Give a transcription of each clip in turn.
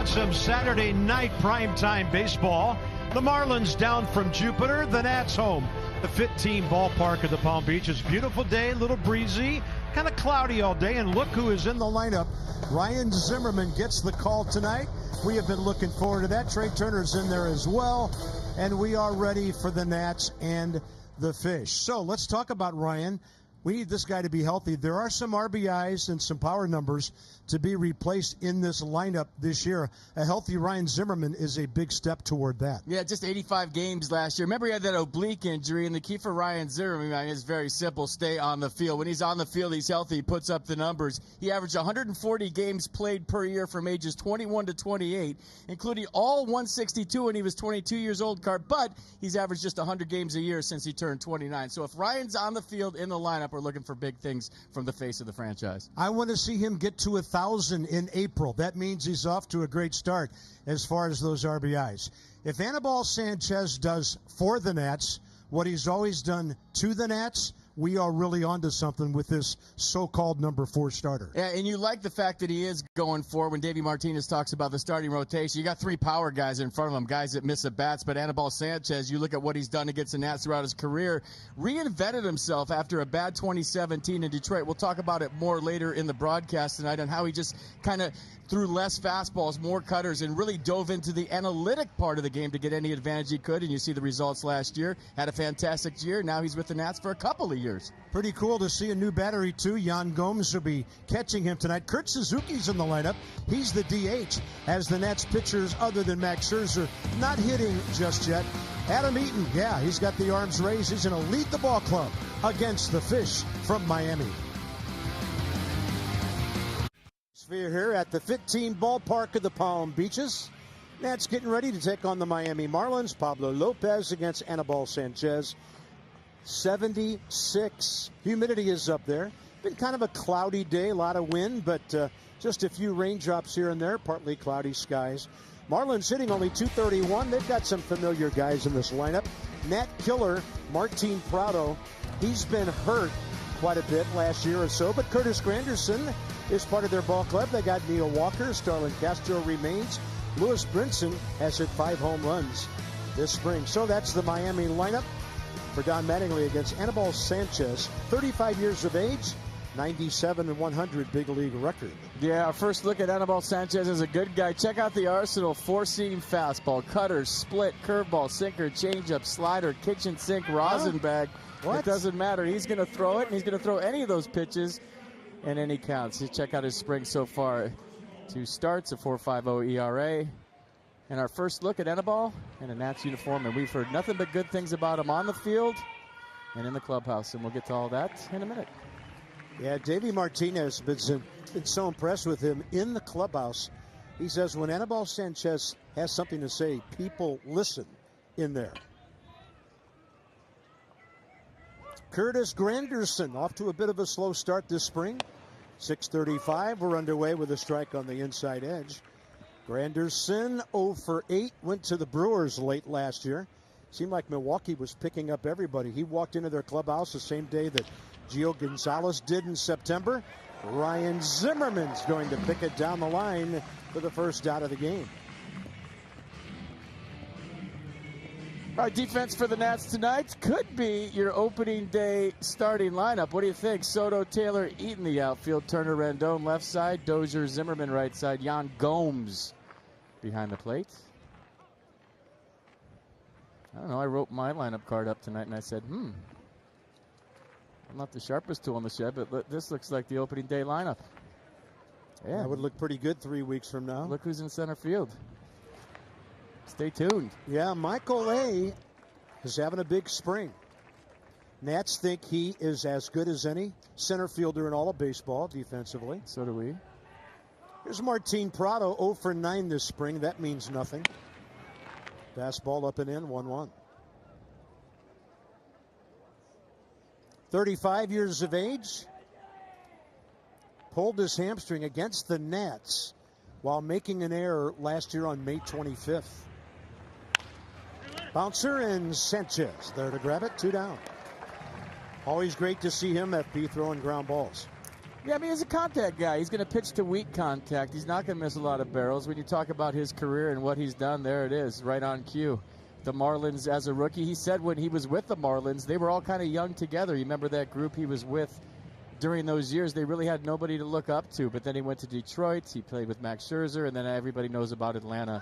about some Saturday night primetime baseball? The Marlins down from Jupiter, the Nats home. The Fit Team ballpark at the Palm Beach. It's a beautiful day, a little breezy, kind of cloudy all day, and look who is in the lineup. Ryan Zimmerman gets the call tonight. We have been looking forward to that. Trey Turner's in there as well, and we are ready for the Nats and the Fish. So let's talk about Ryan. We need this guy to be healthy. There are some RBIs and some power numbers to be replaced in this lineup this year. A healthy Ryan Zimmerman is a big step toward that. Yeah, just 85 games last year. Remember, he had that oblique injury, and the key for Ryan Zimmerman is very simple: stay on the field. When he's on the field, he's healthy. He puts up the numbers. He averaged 140 games played per year from ages 21 to 28, including all 162 when he was 22 years old, but he's averaged just 100 games a year since he turned 29. So if Ryan's on the field in the lineup, we're looking for big things from the face of the franchise. I want to see him get to 1,000 in April. That means he's off to a great start as far as those RBIs. If Anibal Sanchez does for the Nats what he's always done to the Nats, we are really onto something with this so-called number 4 starter. Yeah, and you like the fact that he is going for, when Davey Martinez talks about the starting rotation, you got 3 power guys in front of him, guys that miss at bats. But Anibal Sanchez, you look at what he's done against the Nats throughout his career, reinvented himself after a bad 2017 in Detroit. We'll talk about it more later in the broadcast tonight, and how he just kind of threw less fastballs, more cutters, and really dove into the analytic part of the game to get any advantage he could. And you see the results last year. Had a fantastic year. Now he's with the Nats for a couple of years. Pretty cool to see a new battery, too. Yan Gomes will be catching him tonight. Kurt Suzuki's in the lineup. He's the DH, as the Nats pitchers, other than Max Scherzer, not hitting just yet. Adam Eaton, yeah, he's got the arms raised. He's going to lead the ball club against the Fish from Miami. Sphere here at the Fit Team ballpark of the Palm Beaches. Nats getting ready to take on the Miami Marlins. Pablo Lopez against Anibal Sanchez. 76. Humidity is up there. Been kind of a cloudy day, a lot of wind, but just a few raindrops here and there, partly cloudy skies. Marlins hitting only .231. They've got some familiar guys in this lineup. Nat killer Martin Prado, he's been hurt quite a bit last year or so, but Curtis Granderson is part of their ball club. They got Neil Walker, Starlin Castro remains. Lewis Brinson has hit 5 home runs this spring. So that's the Miami lineup for Don Mattingly against Anibal Sanchez, 35 years of age, 97 and 100 big league record. Yeah, our first look at Anibal Sanchez is a good guy. Check out the arsenal: 4-seam fastball, cutter, split, curveball, sinker, changeup, slider, kitchen sink, rosin bag. What? It doesn't matter. He's going to throw it, and he's going to throw any of those pitches in any counts. You check out his spring so far. 2 starts, a 4.50 ERA. And our first look at Anibal in a Nats uniform, and we've heard nothing but good things about him on the field and in the clubhouse, and we'll get to all that in a minute. Yeah, Davey Martinez has been so impressed with him in the clubhouse. He says when Anibal Sanchez has something to say, people listen in there. Curtis Granderson off to a bit of a slow start this spring. 6:35, we're underway with a strike on the inside edge. Granderson 0 for 8, went to the Brewers late last year. Seemed like Milwaukee was picking up everybody. He walked into their clubhouse the same day that Gio Gonzalez did in September. Ryan Zimmerman's going to pick it down the line for the first out of the game. Our defense for the Nats tonight could be your opening day starting lineup. What do you think? Soto, Taylor, Eaton the outfield. Turner, Rendon left side. Dozier, Zimmerman right side. Yan Gomes behind the plate. I don't know. I wrote my lineup card up tonight and I said, I'm not the sharpest tool in the shed, but this looks like the opening day lineup. Yeah, that would look pretty good 3 weeks from now. Look who's in center field. Stay tuned. Yeah, Michael A. is having a big spring. Nats think he is as good as any center fielder in all of baseball defensively. So do we. Here's Martin Prado, 0 for 9 this spring. That means nothing. Fastball up and in, 1-1. 35 years of age. Pulled his hamstring against the Nats while making an error last year on May 25th. Bouncer and Sanchez there to grab it. 2 down. Always great to see him, FP, throwing ground balls. Yeah, I mean, he's a contact guy. He's going to pitch to weak contact. He's not going to miss a lot of barrels. When you talk about his career and what he's done, there it is, right on cue. The Marlins as a rookie, he said when he was with the Marlins, they were all kind of young together. You remember that group he was with during those years? They really had nobody to look up to. But then he went to Detroit. He played with Max Scherzer, and then everybody knows about Atlanta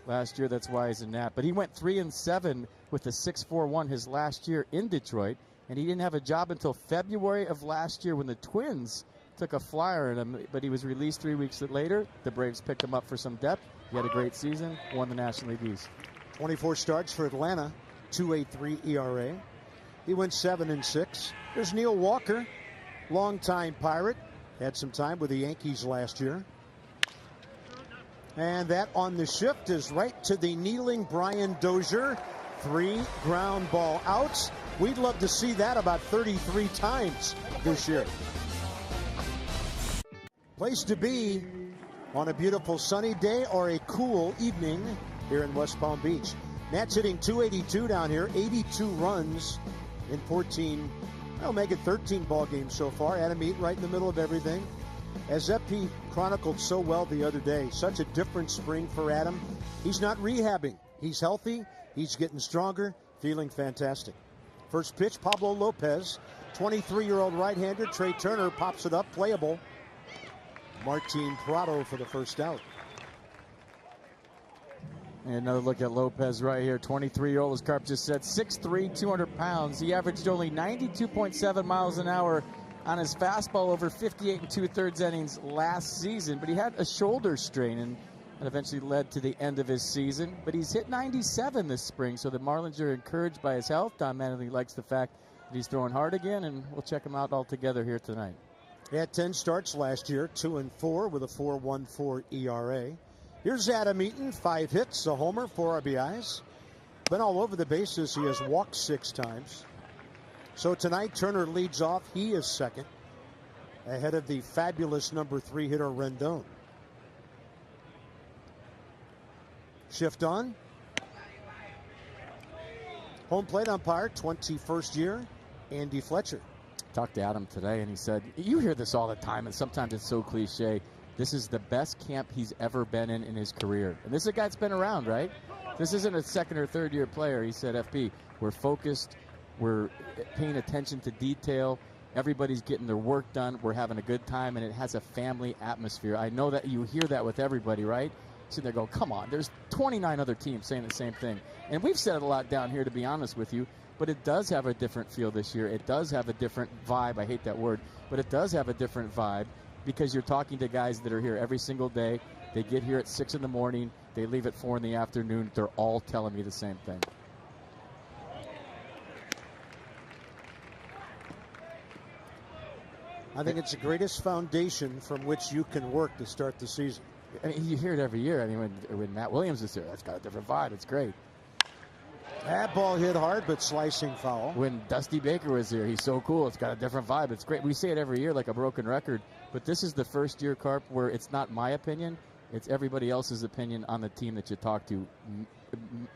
last year. That's why he's in that. But he went 3-7 with a 6.41 his last year in Detroit, and he didn't have a job until February of last year when the Twins took a flyer in him, but he was released 3 weeks later. The Braves picked him up for some depth. He had a great season, won the National League East. 24 starts for Atlanta, 2.83 ERA. He went 7-6. There's Neil Walker, longtime Pirate. Had some time with the Yankees last year. And that on the shift is right to the kneeling Brian Dozier. 3 ground ball outs. We'd love to see that about 33 times this year. Place to be on a beautiful sunny day or a cool evening here in West Palm Beach. Nats hitting 282 down here, 82 runs in 14, well, make it 13 ball games so far. Adam Eaton right in the middle of everything. As FP chronicled so well the other day, such a different spring for Adam. He's not rehabbing. He's healthy. He's getting stronger, feeling fantastic. First pitch, Pablo Lopez, 23-year-old right-hander. Trey Turner pops it up, playable. Martin Prado for the first out. And another look at Lopez right here. 23-year-old, as Carp just said, 6'3", 200 pounds. He averaged only 92.7 miles an hour on his fastball over 58 2/3 innings last season. But he had a shoulder strain, and that eventually led to the end of his season. But he's hit 97 this spring, so the Marlins are encouraged by his health. Don Mattingly likes the fact that he's throwing hard again, and we'll check him out all together here tonight. He had 10 starts last year, 2-4 with a 4.14 ERA. Here's Adam Eaton, 5 hits, a homer, 4 RBIs. Been all over the bases. He has walked 6 times. So tonight, Turner leads off. He is second, ahead of the fabulous number 3 hitter Rendon. Shift on. Home plate umpire, 21st year, Andy Fletcher. Talked to Adam today, and he said, you hear this all the time, and sometimes it's so cliche. This is the best camp he's ever been in his career. And this is a guy that's been around, right? This isn't a second or third year player. He said, FP, we're focused. We're paying attention to detail. Everybody's getting their work done. We're having a good time, and it has a family atmosphere. I know that you hear that with everybody, right? So they go, come on, there's 29 other teams saying the same thing. And we've said it a lot down here, to be honest with you. But it does have a different feel this year. It does have a different vibe. I hate that word. But it does have a different vibe because you're talking to guys that are here every single day. They get here at 6 in the morning. They leave at 4 in the afternoon. They're all telling me the same thing. I think it's the greatest foundation from which you can work to start the season. I mean, you hear it every year. I mean, when Matt Williams is here, that's got a different vibe. It's great. That ball hit hard, but slicing foul. When Dusty Baker was here, he's so cool. It's got a different vibe. It's great. We say it every year like a broken record, but this is the first year, Carp, where it's not my opinion. It's everybody else's opinion on the team that you talk to,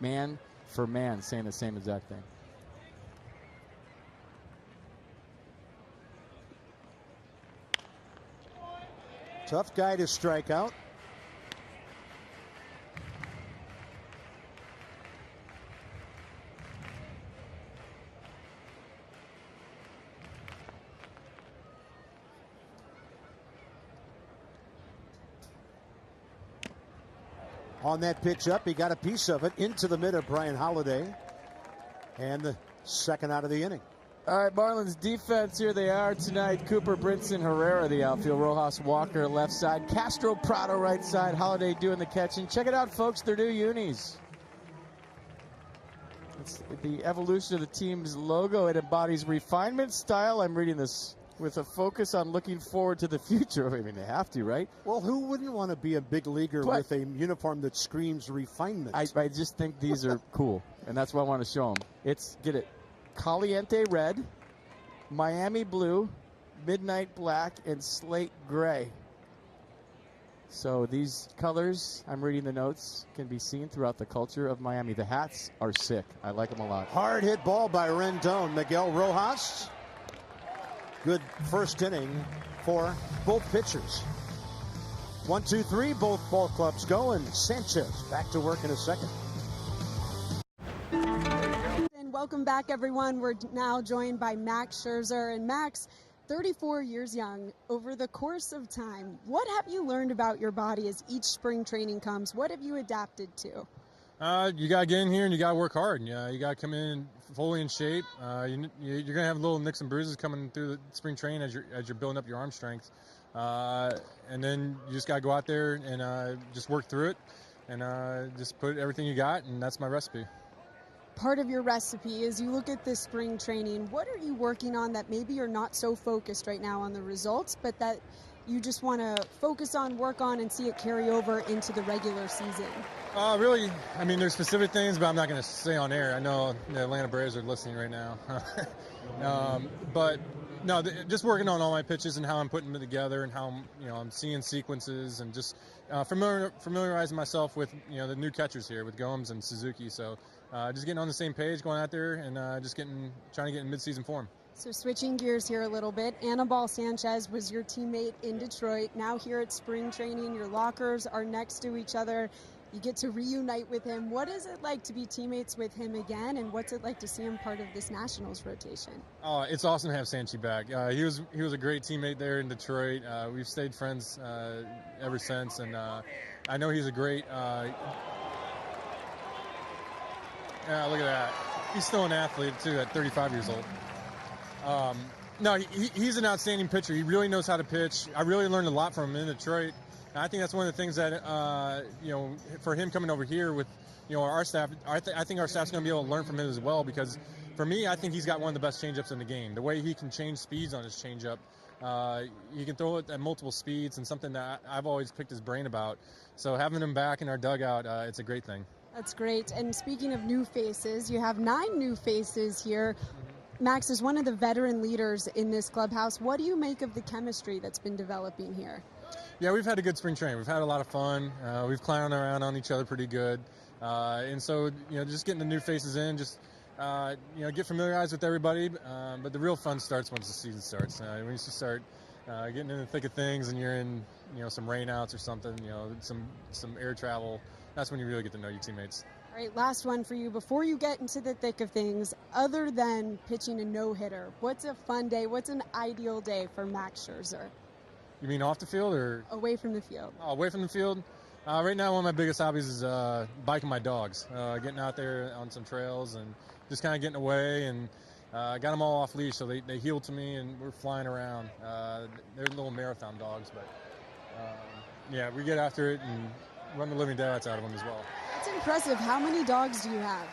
man for man, saying the same exact thing. Tough guy to strike out. On that pitch up, he got a piece of it into the mid of Brian Holiday. And the second out of the inning. All right, Marlins defense, here they are tonight. Cooper, Brinson, Herrera, the outfield. Rojas, Walker, left side. Castro, Prado, right side. Holiday doing the catching. Check it out, folks. Their new unis. It's the evolution of the team's logo. It embodies refinement, style. I'm reading this with a focus on looking forward to the future. I mean, they have to, right? Well, who wouldn't want to be a big leaguer with a uniform that screams refinement? I just think these are cool, and that's why I want to show them. It's, get it, Caliente red, Miami blue, midnight black, and slate gray. So these colors, I'm reading the notes, can be seen throughout the culture of Miami. The hats are sick. I like them a lot. Hard hit ball by Rendon. Miguel Rojas Good first inning for both pitchers. 1, 2, 3, both ball clubs go, and Sanchez back to work in a second. And welcome back, everyone. We're now joined by Max Scherzer. And Max, 34 years young, over the course of time, what have you learned about your body as each spring training comes? What have you adapted to? You got to get in here and you got to work hard. You got to come in fully in shape. You're going to have little nicks and bruises coming through the spring training as you're building up your arm strength. And then you just got to go out there and just work through it and just put everything you got, and that's my recipe. Part of your recipe is you look at this spring training. What are you working on that maybe you're not so focused right now on the results, but that you just want to focus on, work on, and see it carry over into the regular season? Really, I mean, there's specific things, but I'm not going to say on air. I know the Atlanta Braves are listening right now. But no, just working on all my pitches and how I'm putting them together and how I'm seeing sequences and just familiarizing myself with the new catchers here with Gomes and Suzuki. So just getting on the same page, going out there and trying to get in midseason form. So switching gears here a little bit, Anibal Sanchez was your teammate in Detroit. Now here at spring training, your lockers are next to each other. You get to reunite with him. What is it like to be teammates with him again, and what's it like to see him part of this Nationals rotation? Oh, it's awesome to have Sanchi back. He was a great teammate there in Detroit. We've stayed friends ever since, and I know he's a great. Look at that. He's still an athlete too at 35 years old. No, he's an outstanding pitcher. He really knows how to pitch. I really learned a lot from him in Detroit. I think that's one of the things that, for him coming over here with, our staff, I think our staff's going to be able to learn from him as well, because for me, I think he's got one of the best changeups in the game. The way he can change speeds on his changeup, he can throw it at multiple speeds, and something that I've always picked his brain about. So having him back in our dugout, it's a great thing. That's great. And speaking of new faces, you have 9 new faces here. Max is one of the veteran leaders in this clubhouse. What do you make of the chemistry that's been developing here? Yeah, we've had a good spring training. We've had a lot of fun. We've clowned around on each other pretty good. And so, just getting the new faces in, just, get familiarized with everybody. But the real fun starts once the season starts. When you start getting in the thick of things and you're in, some rainouts or something, some air travel, that's when you really get to know your teammates. All right, last one for you. Before you get into the thick of things, other than pitching a no-hitter, what's a fun day? What's an ideal day for Max Scherzer? You mean off the field or? Away from the field. Oh, away from the field? Right now, one of my biggest hobbies is biking my dogs, getting out there on some trails and just kind of getting away, and got them all off leash, so they heel to me and we're flying around. They're little marathon dogs, but yeah, we get after it and run the living daylights out of them as well. That's impressive. How many dogs do you have?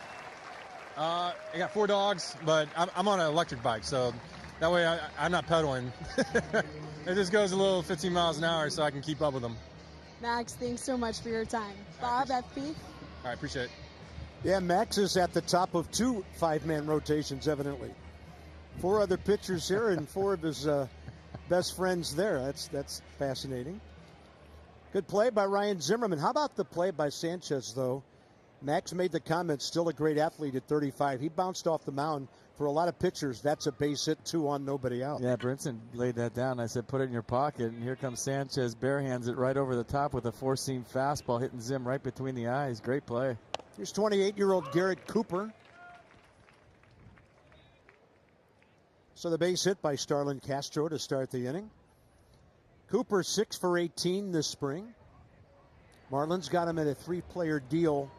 I got 4 dogs, but I'm on an electric bike, so that way I'm not pedaling. It just goes a little 15 miles an hour so I can keep up with them. Max, thanks so much for your time. Bob, FP? All right, appreciate it. Yeah, Max is at the top of 2 5-man rotations, evidently. 4 other pitchers here and 4 of his best friends there. That's fascinating. Good play by Ryan Zimmerman. How about the play by Sanchez, though? Max made the comment, still a great athlete at 35. He bounced off the mound. For a lot of pitchers, that's a base hit, 2 on, nobody out. Yeah, Brinson laid that down. I said, put it in your pocket, and here comes Sanchez, barehands it right over the top with a 4-seam fastball, hitting Zim right between the eyes. Great play. Here's 28-year-old Garrett Cooper. So the base hit by Starlin Castro to start the inning. Cooper 6 for 18 this spring. Marlins got him at a 3-player deal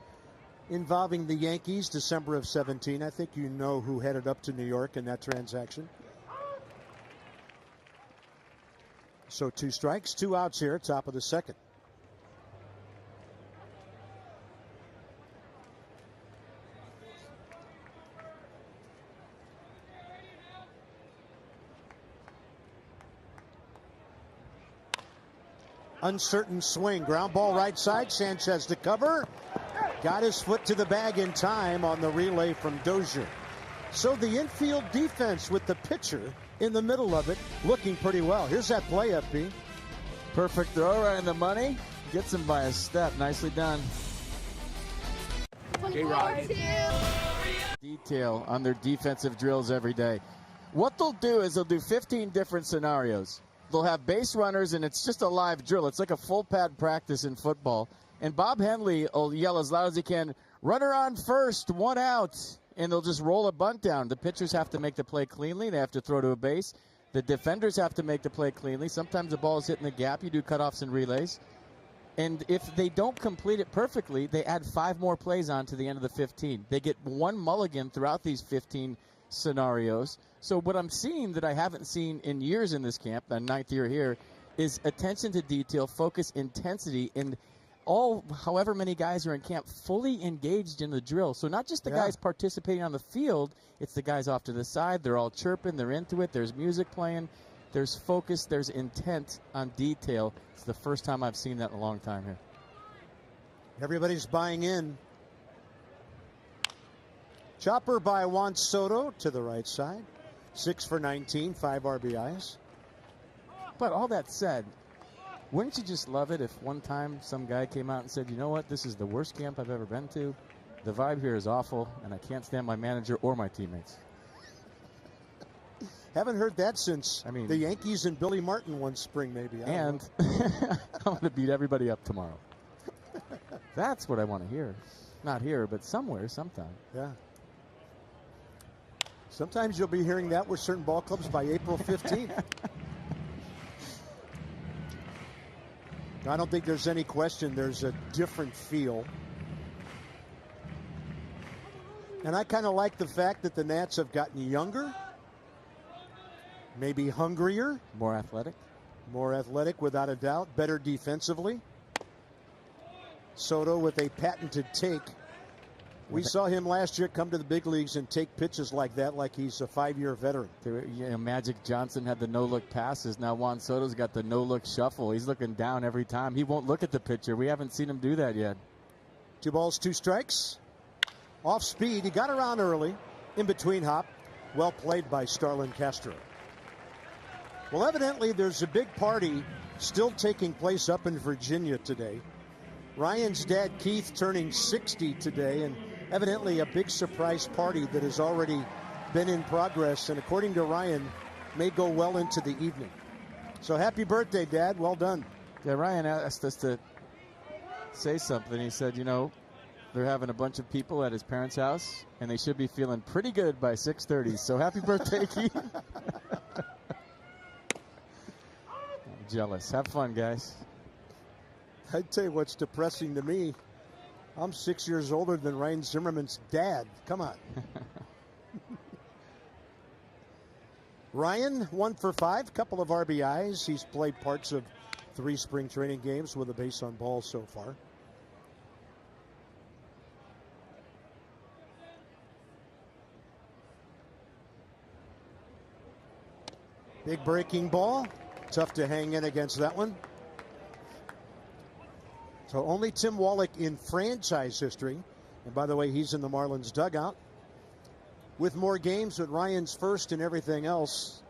involving the Yankees, December of 17. I think you know who headed up to New York in that transaction. So 2 strikes, 2 outs here, top of the second. Uncertain swing, ground ball right side, Sanchez to cover. Got his foot to the bag in time on the relay from Dozier. So the infield defense with the pitcher in the middle of it looking pretty well. Here's that play, FB. Perfect throw right in the money. Gets him by a step. Nicely done. Detail on their defensive drills every day. What they'll do is they'll do 15 different scenarios. They'll have base runners, and it's just a live drill. It's like a full pad practice in football. And Bob Henley will yell as loud as he can, "Runner on first, 1 out." And they'll just roll a bunt down. The pitchers have to make the play cleanly. They have to throw to a base. The defenders have to make the play cleanly. Sometimes the ball is hitting the gap. You do cutoffs and relays. And if they don't complete it perfectly, they add 5 more plays on to the end of the 15. They get 1 mulligan throughout these 15 scenarios. So what I'm seeing that I haven't seen in years in this camp, the 9th year here, is attention to detail, focus, intensity, and all, however many guys are in camp, fully engaged in the drill. So not just the guys participating on the field, it's the guys off to the side. They're all chirping, they're into it, there's music playing, there's focus, there's intent on detail. It's the first time I've seen that in a long time here. Everybody's buying in. Chopper by Juan Soto to the right side. 6 for 19, 5 RBIs. But all that said, wouldn't you just love it if one time some guy came out and said, "You know what, this is the worst camp I've ever been to. The vibe here is awful, and I can't stand my manager or my teammates." Haven't heard that since the Yankees and Billy Martin one spring, maybe. And I'm going to beat everybody up tomorrow. That's what I want to hear. Not here, but somewhere, sometime. Yeah. Sometimes you'll be hearing that with certain ball clubs by April 15th. I don't think there's any question there's a different feel. And I kind of like the fact that the Nats have gotten younger, maybe hungrier. More athletic. More athletic, without a doubt. Better defensively. Soto with a patented take. We saw him last year come to the big leagues and take pitches like that, like he's a 5-year veteran. Magic Johnson had the no-look passes. Now Juan Soto's got the no-look shuffle. He's looking down every time. He won't look at the pitcher. We haven't seen him do that yet. 2 balls, 2 strikes. Off speed. He got around early. In between hop. Well played by Starlin Castro. Well, evidently there's a big party still taking place up in Virginia today. Ryan's dad, Keith, turning 60 today, and evidently a big surprise party that has already been in progress, and according to Ryan, may go well into the evening. So happy birthday, Dad. Well done. Yeah, Ryan asked us to say something. He said, you know, they're having a bunch of people at his parents' house, and they should be feeling pretty good by 6:30. So happy birthday, Keith. I'm jealous. Have fun, guys. I tell you what's depressing to me. I'm 6 years older than Ryan Zimmerman's dad. Come on. Ryan, 1 for 5, couple of RBIs. He's played parts of 3 spring training games with a base on balls so far. Big breaking ball. Tough to hang in against that one. So only Tim Wallach in franchise history, and by the way, he's in the Marlins dugout, with more games with Ryan's first and everything else,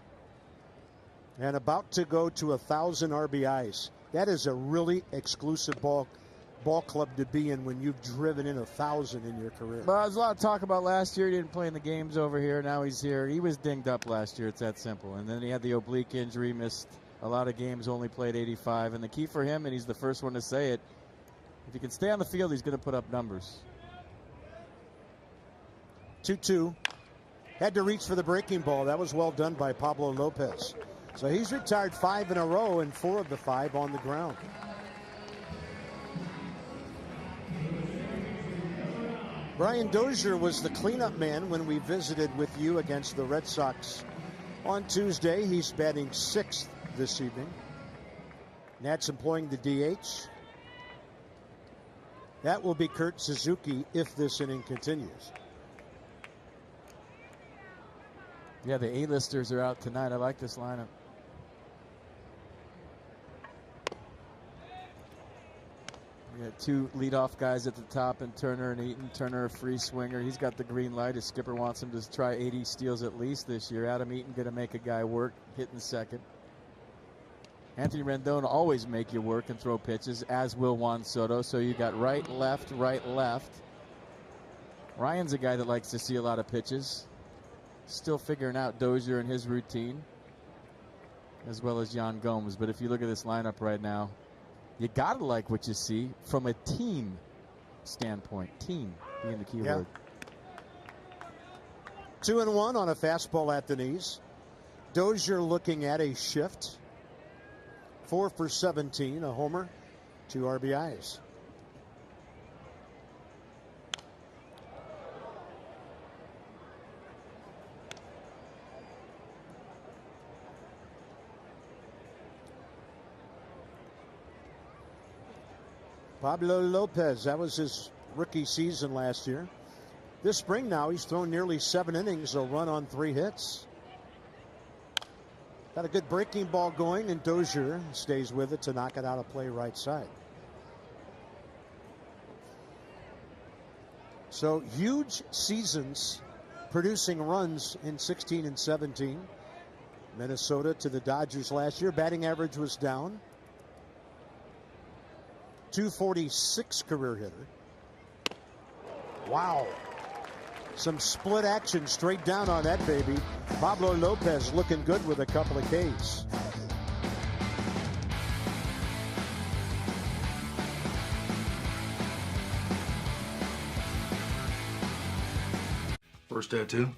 and about to go to 1,000 RBIs. That is a really exclusive ball club to be in when you've driven in 1,000 in your career. Well, there's a lot of talk about last year. He didn't play in the games over here. Now he's here. He was dinged up last year. It's that simple. And then he had the oblique injury, missed a lot of games, only played 85. And the key for him, and he's the first one to say it, if he can stay on the field, he's going to put up numbers. 2-2. Had to reach for the breaking ball. That was well done by Pablo Lopez. So he's retired 5 in a row, and 4 of the 5 on the ground. Brian Dozier was the cleanup man when we visited with you against the Red Sox on Tuesday. He's batting 6th this evening. Nats employing the DH. That will be Kurt Suzuki if this inning continues. Yeah, the A-listers are out tonight. I like this lineup. We got 2 leadoff guys at the top, and Turner and Eaton. Turner, a free swinger. He's got the green light. His skipper wants him to try 80 steals at least this year. Adam Eaton going to make a guy work, hitting second. Anthony Rendon always make you work and throw pitches, as will Juan Soto. So you got right, left, right, left. Ryan's a guy that likes to see a lot of pitches. Still figuring out Dozier and his routine, as well as Yan Gomes. But if you look at this lineup right now, you got to like what you see from a team standpoint. Team being the key word. 2-1 on a fastball at the knees. Dozier looking at a shift. 4 for 17, a homer, 2 RBIs. Pablo Lopez, that was his rookie season last year. This spring now, he's thrown nearly 7 innings, a run on 3 hits. Got a good breaking ball going, and Dozier stays with it to knock it out of play right side. So huge seasons producing runs in 16 and 17. Minnesota to the Dodgers last year. Batting average was down. 246 career hitter. Wow. Some split action straight down on that baby. Pablo Lopez looking good with a couple of Ks. First tattoo.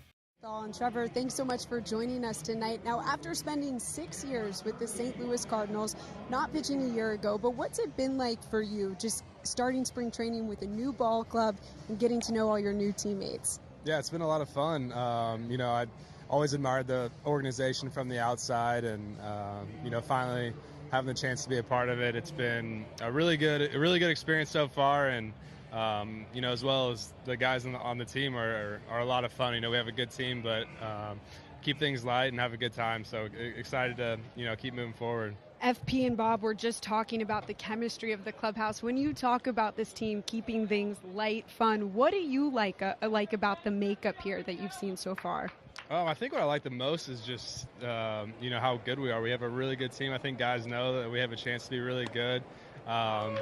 And Trevor, thanks so much for joining us tonight. Now, after spending 6 years with the St. Louis Cardinals, not pitching a year ago, but what's it been like for you just starting spring training with a new ball club and getting to know all your new teammates? Yeah, it's been a lot of fun. I always admired the organization from the outside, and finally having the chance to be a part of it. It's been a really good experience so far, and as well as the guys on the team are a lot of fun. We have a good team, but keep things light and have a good time. So excited to keep moving forward. FP and Bob were just talking about the chemistry of the clubhouse. When you talk about this team keeping things light, fun, what do you like about the makeup here that you've seen so far? I think what I like the most is just how good we are. We have a really good team. I think guys know that we have a chance to be really good.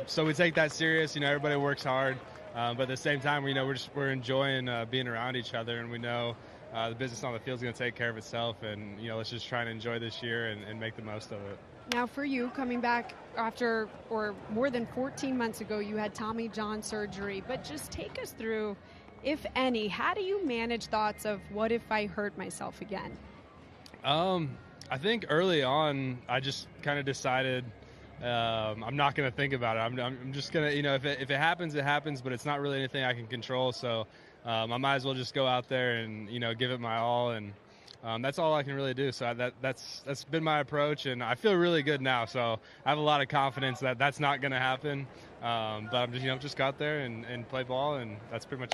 So we take that serious. Everybody works hard, but at the same time, we're enjoying being around each other, and we know the business on the field is going to take care of itself. And let's just try and enjoy this year and make the most of it. Now, for you, coming back after or more than 14 months ago, you had Tommy John surgery. But just take us through, if any, how do you manage thoughts of what if I hurt myself again? I think early on, I just kind of decided. I'm not going to think about it. I'm just going to, if it happens, it happens, but it's not really anything I can control. So I might as well just go out there and, give it my all. And that's all I can really do. So that's been my approach, and I feel really good now. So I have a lot of confidence that that's not going to happen. But I'm just go out there and play ball, and that's pretty much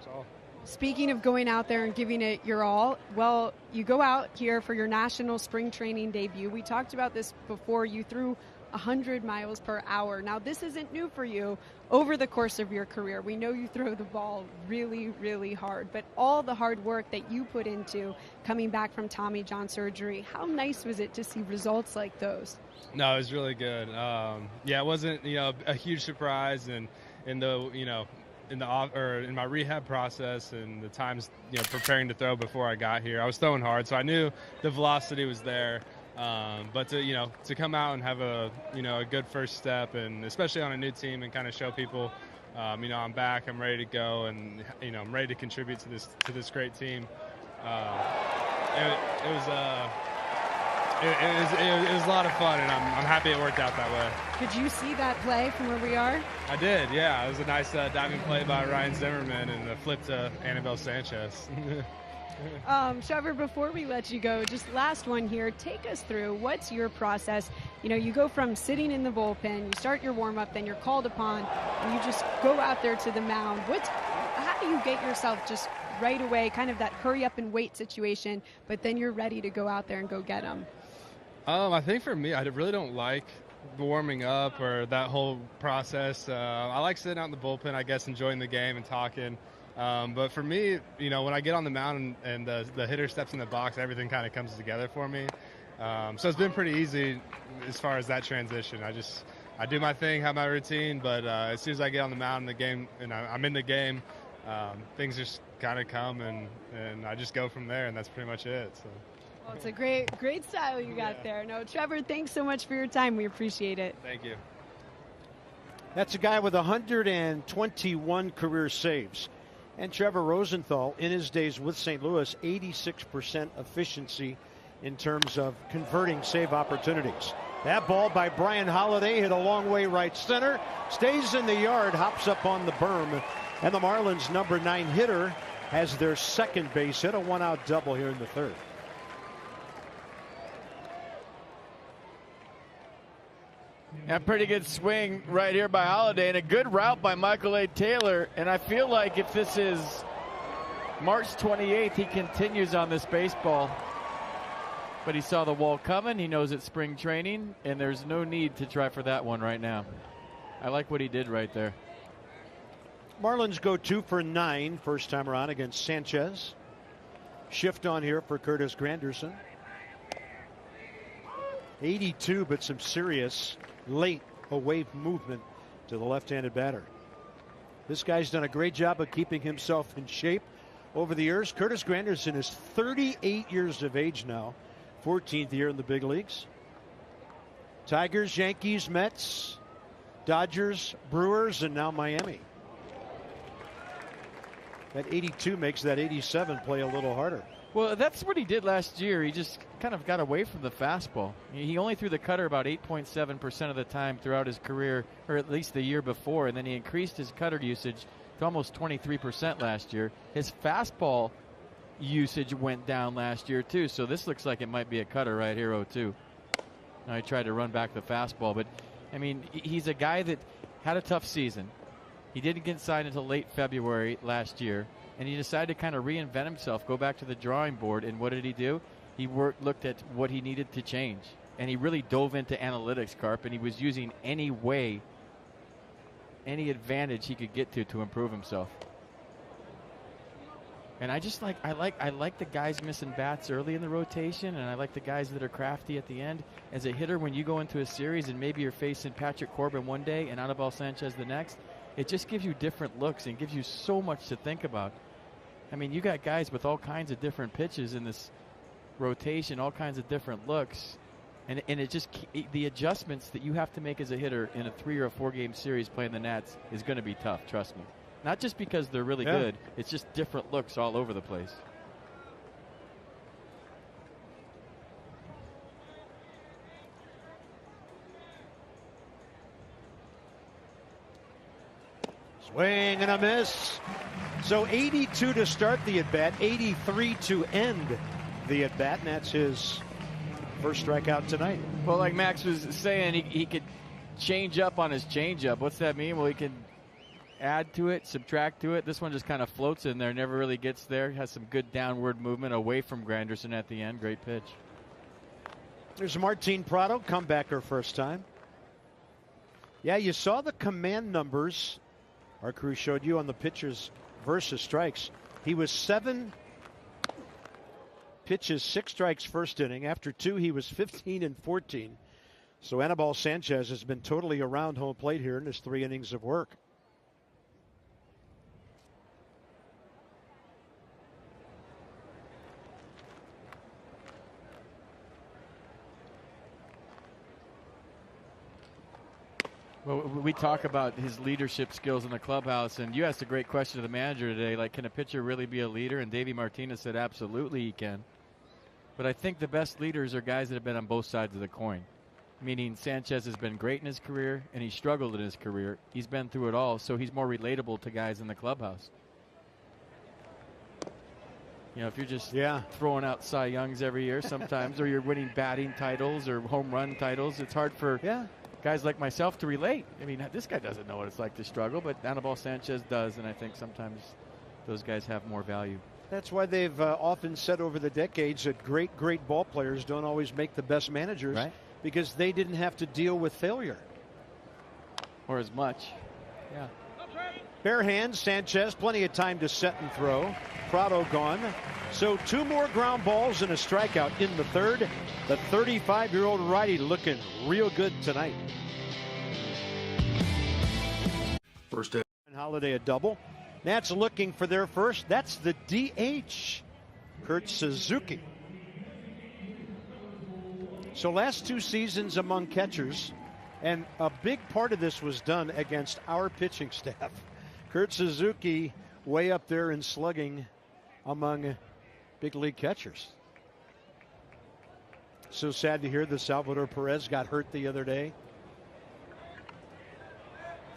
all. Speaking of going out there and giving it your all, well, you go out here for your national spring training debut. We talked about this before. You threw 100 miles per hour. Now, this isn't new for you over the course of your career. We know you throw the ball really, really hard, but all the hard work that you put into coming back from Tommy John surgery, how nice was it to see results like those? No, it was really good. It wasn't, a huge surprise, and in my rehab process and the times, preparing to throw before I got here, I was throwing hard, so I knew the velocity was there. But to come out and have a good first step, and especially on a new team, and kind of show people, I'm back, I'm ready to go, and I'm ready to contribute to this great team. It was a lot of fun, and I'm happy it worked out that way. Could you see that play from where we are? I did, yeah. It was a nice diving play by Ryan Zimmerman and a flip to Anibal Sanchez. Trevor, before we let you go, just last one here. Take us through what's your process. You go from sitting in the bullpen, you start your warm-up, then you're called upon, and you just go out there to the mound. How do you get yourself just right away, kind of that hurry up and wait situation, but then you're ready to go out there and go get them? I think for me, I really don't like warming up or that whole process. I like sitting out in the bullpen, I guess, enjoying the game and talking. But for me, when I get on the mound and the hitter steps in the box, everything kind of comes together for me. So it's been pretty easy as far as that transition. I do my thing, have my routine, but as soon as I get on the mound in the game and I'm in the game, things just kind of come and I just go from there, and that's pretty much it. So. Well, it's a great style you got there. No, Trevor, thanks so much for your time. We appreciate it. Thank you. That's a guy with 121 career saves. And Trevor Rosenthal, in his days with St. Louis, 86% efficiency in terms of converting save opportunities. That ball by Brian Holiday hit a long way right center, stays in the yard, hops up on the berm, and the Marlins' number 9 hitter has their second base hit, a one-out double here in the third. A pretty good swing right here by Holiday, and a good route by Michael A. Taylor. And I feel like if this is March 28th, he continues on this baseball. But he saw the wall coming. He knows it's spring training, and there's no need to try for that one right now. I like what he did right there. Marlins go 2 for 9 first time around against Sanchez. Shift on here for Curtis Granderson. 82, but some serious late away movement to the left-handed batter. This guy's done a great job of keeping himself in shape over the years. Curtis Granderson is 38 years of age now, 14th year in the big leagues. Tigers, Yankees, Mets, Dodgers, Brewers, and now Miami. That 82 makes that 87 play a little harder. Well, that's what he did last year. He just kind of got away from the fastball. He only threw the cutter about 8.7% of the time throughout his career, or at least the year before, and then he increased his cutter usage to almost 23% last year. His fastball usage went down last year, too, so this looks like it might be a cutter right here, 0-2. Now he tried to run back the fastball, but, I mean, he's a guy that had a tough season. He didn't get signed until late February last year. And he decided to kind of reinvent himself, go back to the drawing board. And what did he do? He looked at what he needed to change. And he really dove into analytics, Carp, and he was using any way, any advantage he could get to improve himself. And I like the guys missing bats early in the rotation, and I like the guys that are crafty at the end. As a hitter, when you go into a series and maybe you're facing Patrick Corbin one day and Anibal Sanchez the next, it just gives you different looks and gives you so much to think about. I mean, you got guys with all kinds of different pitches in this rotation, all kinds of different looks. And it just, the adjustments that you have to make as a hitter in a 3 or a 4 game series playing the Nats is going to be tough, trust me. Not just because they're really good, it's just different looks all over the place. Swing and a miss. So 82 to start the at-bat, 83 to end the at-bat, and that's his first strikeout tonight. Well, like Max was saying, he could change up on his changeup. What's that mean? Well, he can add to it, subtract to it. This one just kind of floats in there, never really gets there. Has some good downward movement away from Granderson at the end. Great pitch. There's Martin Prado, comebacker first time. Yeah, you saw the command numbers our crew showed you on the pitchers versus strikes. He was 7 pitches, 6 strikes first inning. After 2, he was 15 and 14. So Anibal Sanchez has been totally around home plate here in his 3 innings of work. Well, we talk about his leadership skills in the clubhouse, and you asked a great question to the manager today, like, can a pitcher really be a leader? And Davey Martinez said absolutely he can. But I think the best leaders are guys that have been on both sides of the coin, meaning Sanchez has been great in his career, and he struggled in his career. He's been through it all, so he's more relatable to guys in the clubhouse. You know, if you're just throwing out Cy Youngs every year sometimes, or you're winning batting titles or home run titles, it's hard for guys like myself to relate. I mean, this guy doesn't know what it's like to struggle, but Anibal Sanchez does, and I think sometimes those guys have more value. That's why they've often said over the decades that great ball players don't always make the best managers, because they didn't have to deal with failure. Or as much. Yeah. Bare hands, Sanchez, plenty of time to set and throw. Prado gone. So 2 more ground balls and a strikeout in the third. The 35-year-old righty looking real good tonight. First Holiday a double. Nats looking for their first. That's the DH, Kurt Suzuki. So last 2 seasons among catchers, and a big part of this was done against our pitching staff. Kurt Suzuki way up there in slugging among big league catchers. So sad to hear that Salvador Perez got hurt the other day.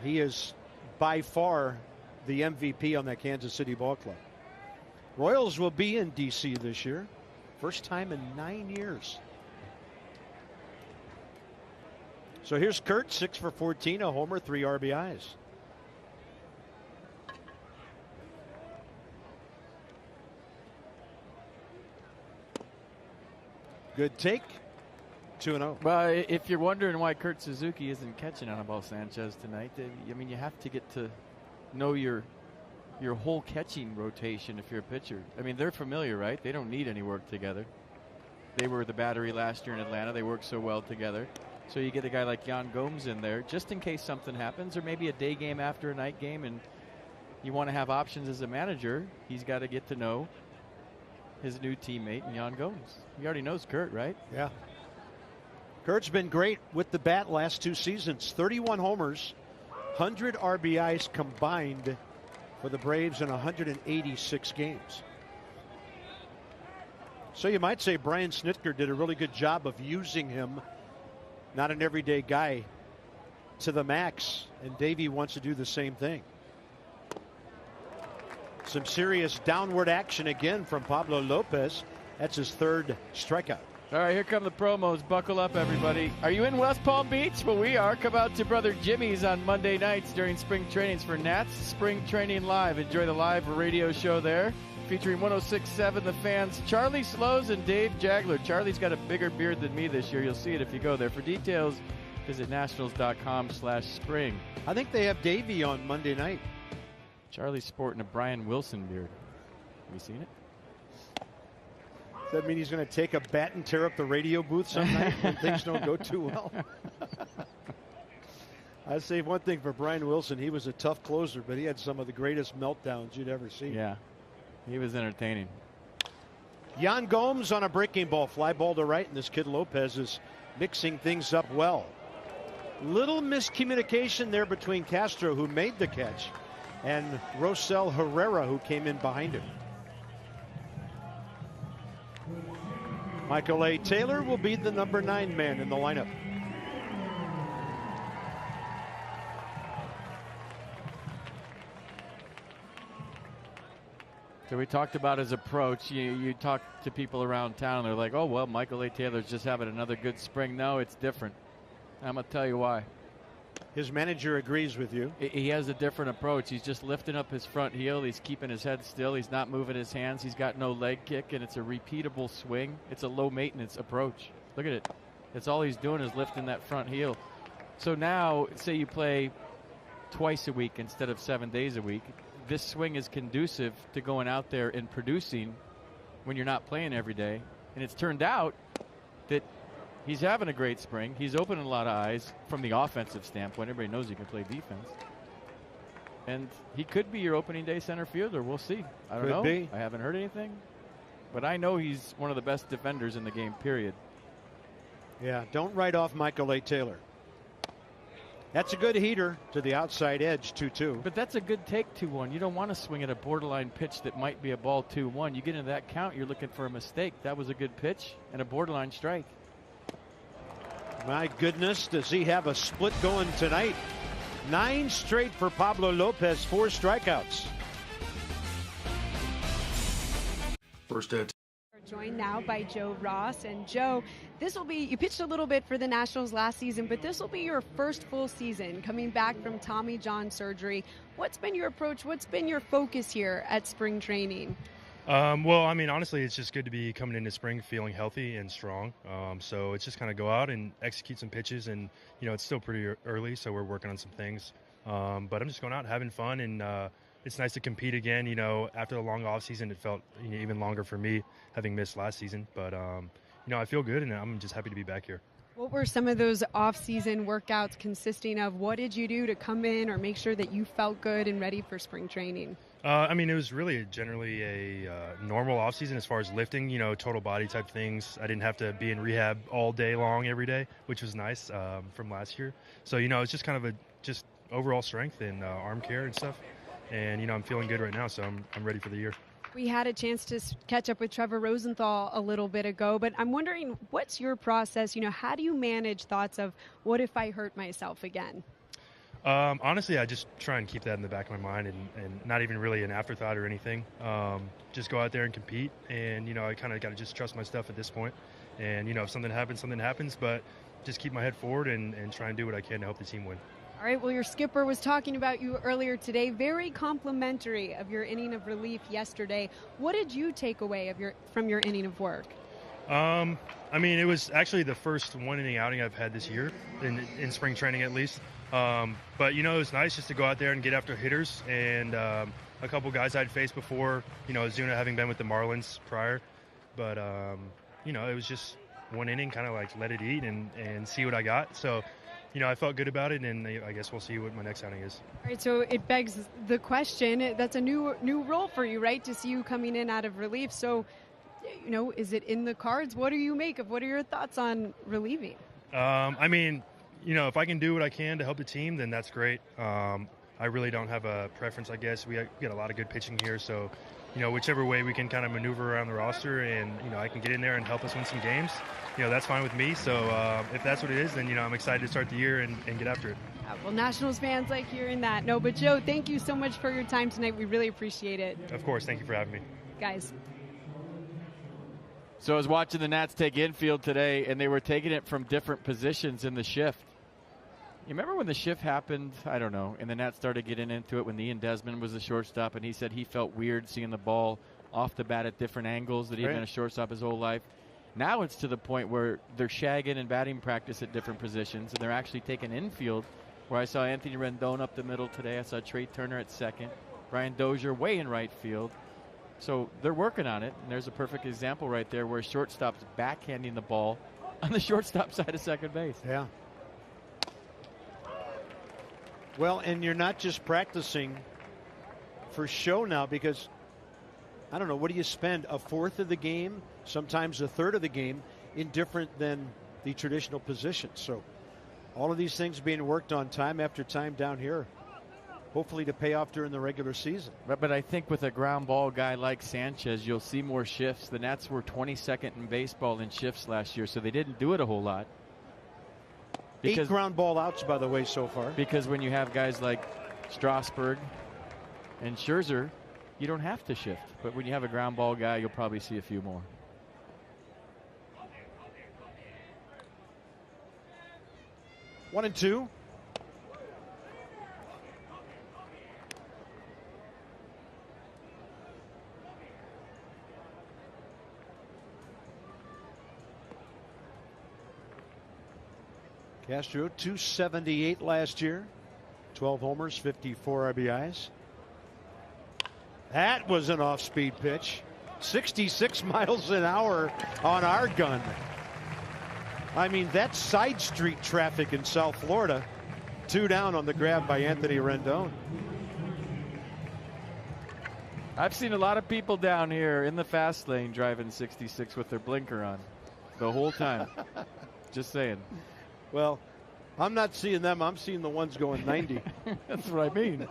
He is by far the MVP on that Kansas City ball club. Royals will be in D.C. this year. First time in 9 years. So here's Kurt, 6 for 14, a homer, 3 RBIs. Good take. 2-0. Well, if you're wondering why Kurt Suzuki isn't catching Anibal Sanchez tonight, I mean, you have to get to know your whole catching rotation if you're a pitcher. I mean, they're familiar, right? They don't need any work together. They were the battery last year in Atlanta. They worked so well together. So you get a guy like Yan Gomes in there just in case something happens, or maybe a day game after a night game, and you want to have options as a manager. He's got to get to know his new teammate, Yan Gomes. He already knows Kurt, right? Yeah. Kurt's been great with the bat last 2 seasons. 31 homers, 100 RBIs combined for the Braves in 186 games. So you might say Brian Snitker did a really good job of using him, not an everyday guy, to the max, and Davey wants to do the same thing. Some serious downward action again from Pablo Lopez. That's his 3rd strikeout. All right, here come the promos. Buckle up, everybody. Are you in West Palm Beach? Well, we are. Come out to Brother Jimmy's on Monday nights during spring trainings for Nats Spring Training Live. Enjoy the live radio show there, featuring 106.7 The Fans, Charlie Slows and Dave Jagler. Charlie's got a bigger beard than me this year. You'll see it if you go there. For details, visit nationals.com/spring. I think they have Davey on Monday night. Charlie's sporting a Brian Wilson beard. Have you seen it? Does that mean he's going to take a bat and tear up the radio booth some night when things don't go too well? I'd say one thing for Brian Wilson. He was a tough closer, but he had some of the greatest meltdowns you'd ever see. Yeah, he was entertaining. Yan Gomes on a breaking ball. Fly ball to right, and this kid Lopez is mixing things up well. Little miscommunication there between Castro, who made the catch, and Rosell Herrera, who came in behind him. Michael A. Taylor will be the number 9 man in the lineup. So we talked about his approach. You talk to people around town, they're like, oh, well, Michael A. Taylor's just having another good spring. No, it's different. I'm going to tell you why. His manager agrees with you. He has a different approach. He's just lifting up his front heel. He's keeping his head still. He's not moving his hands. He's got no leg kick, and it's a repeatable swing. It's a low-maintenance approach. Look at it. That's all he's doing is lifting that front heel. So now, say you play twice a week instead of 7 days a week, this swing is conducive to going out there and producing when you're not playing every day. And it's turned out that he's having a great spring. He's opening a lot of eyes from the offensive standpoint. Everybody knows he can play defense. And he could be your opening day center fielder. We'll see. I don't know. I haven't heard anything. But I know he's one of the best defenders in the game, period. Yeah, don't write off Michael A. Taylor. That's a good heater to the outside edge, 2-2. But that's a good take, 2-1. You don't want to swing at a borderline pitch that might be a ball 2-1. You get into that count, you're looking for a mistake. That was a good pitch and a borderline strike. My goodness, does he have a split going tonight? 9 straight for Pablo Lopez, 4 strikeouts. First at. Joined now by Joe Ross. And Joe, this will be, you pitched a little bit for the Nationals last season, but this will be your first full season coming back from Tommy John surgery. What's been your approach? What's been your focus here at spring training? Well, I mean, honestly, it's just good to be coming into spring feeling healthy and strong. So it's just kind of go out and execute some pitches. And, you know, it's still pretty early, so we're working on some things. But I'm just going out having fun. And it's nice to compete again. You know, after the long off season, it felt even longer for me having missed last season. But, you know, I feel good, and I'm just happy to be back here. What were some of those off-season workouts consisting of? What did you do to come in or make sure that you felt good and ready for spring training? I mean, it was really generally a normal offseason as far as lifting, total body type things. I didn't have to be in rehab all day long every day, which was nice from last year. So, it's just kind of just overall strength and arm care and stuff. And, I'm feeling good right now, so I'm ready for the year. We had a chance to catch up with Trevor Rosenthal a little bit ago, but I'm wondering, what's your process? How do you manage thoughts of what if I hurt myself again? Honestly, I just try and keep that in the back of my mind and not even really an afterthought or anything. Just go out there and compete. And, I kind of got to just trust my stuff at this point. And, if something happens. But just keep my head forward and try and do what I can to help the team win. All right, well, your skipper was talking about you earlier today. Very complimentary of your inning of relief yesterday. What did you take away from your inning of work? I mean, it was actually the first one-inning outing I've had this year, in spring training at least. But, it was nice just to go out there and get after hitters and a couple guys I'd faced before, Zuna having been with the Marlins prior. But, it was just one inning, kind of like let it eat and see what I got. So, I felt good about it, and I guess we'll see what my next outing is. All right, so it begs the question, that's a new role for you, right, to see you coming in out of relief. So, is it in the cards? What do you make of? What are your thoughts on relieving? I mean, if I can do what I can to help the team, then that's great. I really don't have a preference, I guess. We got a lot of good pitching here, so, whichever way we can kind of maneuver around the roster and, I can get in there and help us win some games, that's fine with me. So if that's what it is, then, I'm excited to start the year and get after it. Well, Nationals fans like hearing that. No, but Joe, thank you so much for your time tonight. We really appreciate it. Of course. Thank you for having me. Guys. So I was watching the Nats take infield today, and they were taking it from different positions in the shift. You remember when the shift happened, I don't know, and the Nats started getting into it when Ian Desmond was the shortstop, and he said he felt weird seeing the ball off the bat at different angles, that he'd been a shortstop his whole life. Now it's to the point where they're shagging and batting practice at different positions, and they're actually taking infield, where I saw Anthony Rendon up the middle today. I saw Trey Turner at second, Brian Dozier way in right field. So they're working on it, and there's a perfect example right there where shortstop's backhanding the ball on the shortstop side of second base. Yeah. Well, and you're not just practicing for show now, because, I don't know, what do you spend a fourth of the game, sometimes a third of the game, in different than the traditional positions? So all of these things being worked on time after time down here, hopefully to pay off during the regular season. But I think with a ground ball guy like Sanchez, you'll see more shifts. The Nats were 22nd in baseball in shifts last year, so they didn't do it a whole lot. 8 ground ball outs, by the way, so far. Because when you have guys like Strasburg and Scherzer, you don't have to shift. But when you have a ground ball guy, you'll probably see a few more. One and two. Castro, 278 last year, 12 homers, 54 RBIs. That was an off-speed pitch. 66 miles an hour on our gun. I mean, that's side street traffic in South Florida. 2 down on the grab by Anthony Rendon. I've seen a lot of people down here in the fast lane driving 66 with their blinker on the whole time. Just saying. Well, I'm not seeing them. I'm seeing the ones going 90. That's what I mean.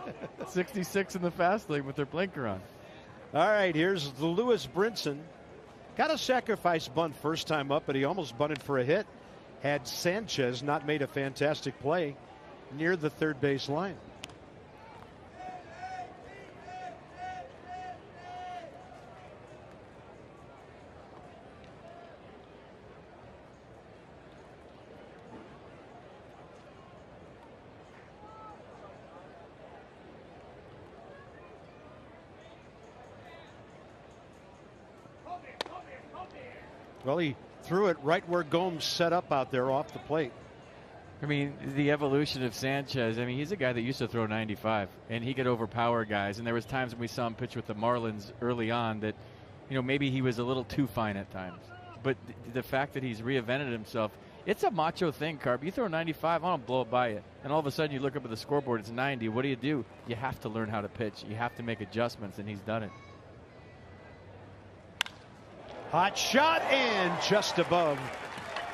66 in the fast lane with their blinker on. All right, here's the Lewis Brinson. Got a sacrifice bunt first time up, but he almost bunted for a hit. Had Sanchez not made a fantastic play near the third base line. Well, he threw it right where Gomes set up out there off the plate. I mean, the evolution of Sanchez, I mean, he's a guy that used to throw 95, and he could overpower guys. And there was times when we saw him pitch with the Marlins early on that, maybe he was a little too fine at times. But the fact that he's reinvented himself, It's a macho thing, Carp. You throw 95, I don't blow it by you. And all of a sudden you look up at the scoreboard, it's 90. What do? You have to learn how to pitch. You have to make adjustments, and he's done it. Hot shot and just above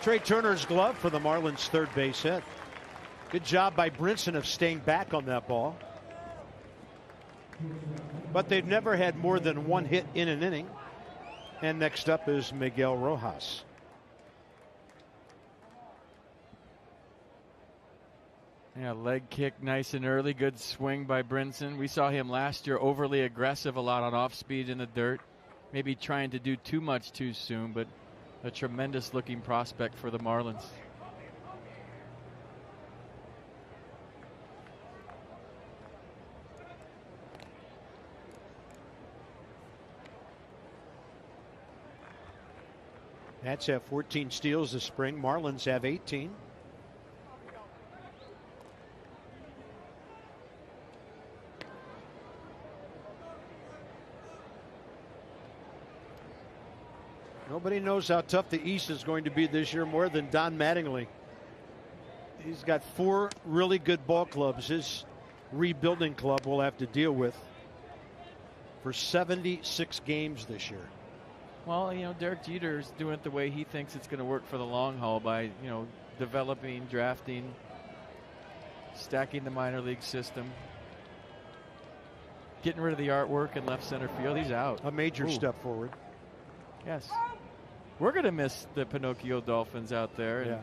Trey Turner's glove for the Marlins' third base hit. Good job by Brinson of staying back on that ball. But they've never had more than one hit in an inning. And next up is Miguel Rojas. Yeah, leg kick nice and early. Good swing by Brinson. We saw him last year overly aggressive a lot on off speed in the dirt. Maybe trying to do too much too soon, but a tremendous looking prospect for the Marlins. Nats have 14 steals this spring. Marlins have 18. Nobody knows how tough the East is going to be this year more than Don Mattingly. He's got 4 really good ball clubs his rebuilding club will have to deal with for 76 games this year. Well, Derek Jeter is doing it the way he thinks it's going to work for the long haul by, developing, drafting, stacking the minor league system, getting rid of the artwork in left center field. He's out. A major step forward. Yes. We're going to miss the Pinocchio Dolphins out there. And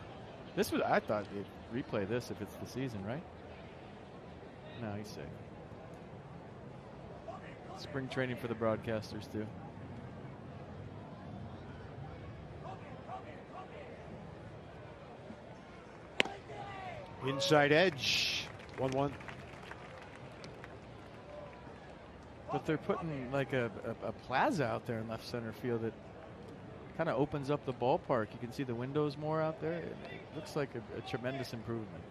yeah. I thought they'd replay this if it's the season, right? No, he's safe. Spring training for the broadcasters, too. Inside edge. 1-1. But they're putting like a plaza out there in left center field that kind of opens up the ballpark. You can see the windows more out there. It looks like a tremendous improvement.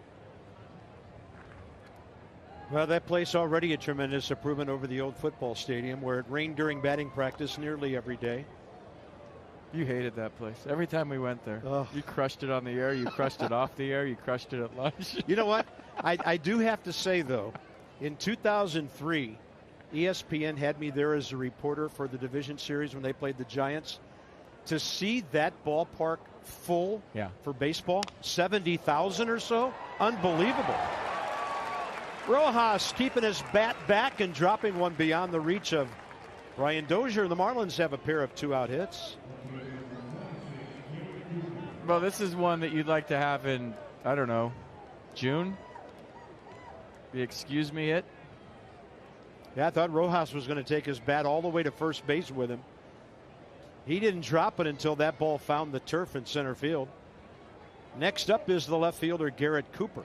Well, that place already a tremendous improvement over the old football stadium where it rained during batting practice nearly every day. You hated that place. Every time we went there, Ugh. You crushed it on the air. You crushed it off the air. You crushed it at lunch. You know what? I do have to say, though, in 2003, ESPN had me there as a reporter for the division series when they played the Giants. To see that ballpark full for baseball, 70,000 or so, unbelievable. Rojas keeping his bat back and dropping one beyond the reach of Brian Dozier. The Marlins have a pair of 2-out hits. Well, this is one that you'd like to have in, I don't know, June? The excuse me hit? Yeah, I thought Rojas was going to take his bat all the way to first base with him. He didn't drop it until that ball found the turf in center field. Next up is the left fielder, Garrett Cooper.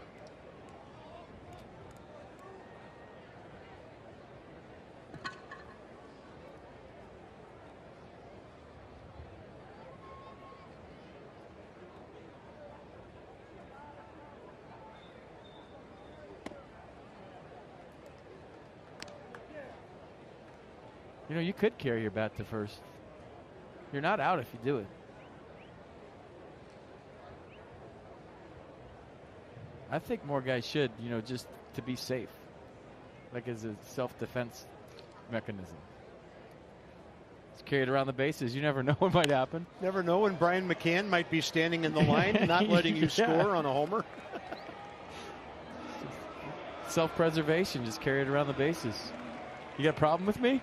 You could carry your bat to first. You're not out if you do it. I think more guys should, just to be safe. Like as a self-defense mechanism. Just carry it around the bases. You never know what might happen. Never know when Brian McCann might be standing in the line, not letting you score on a homer. Self-preservation. Just carry it around the bases. You got a problem with me?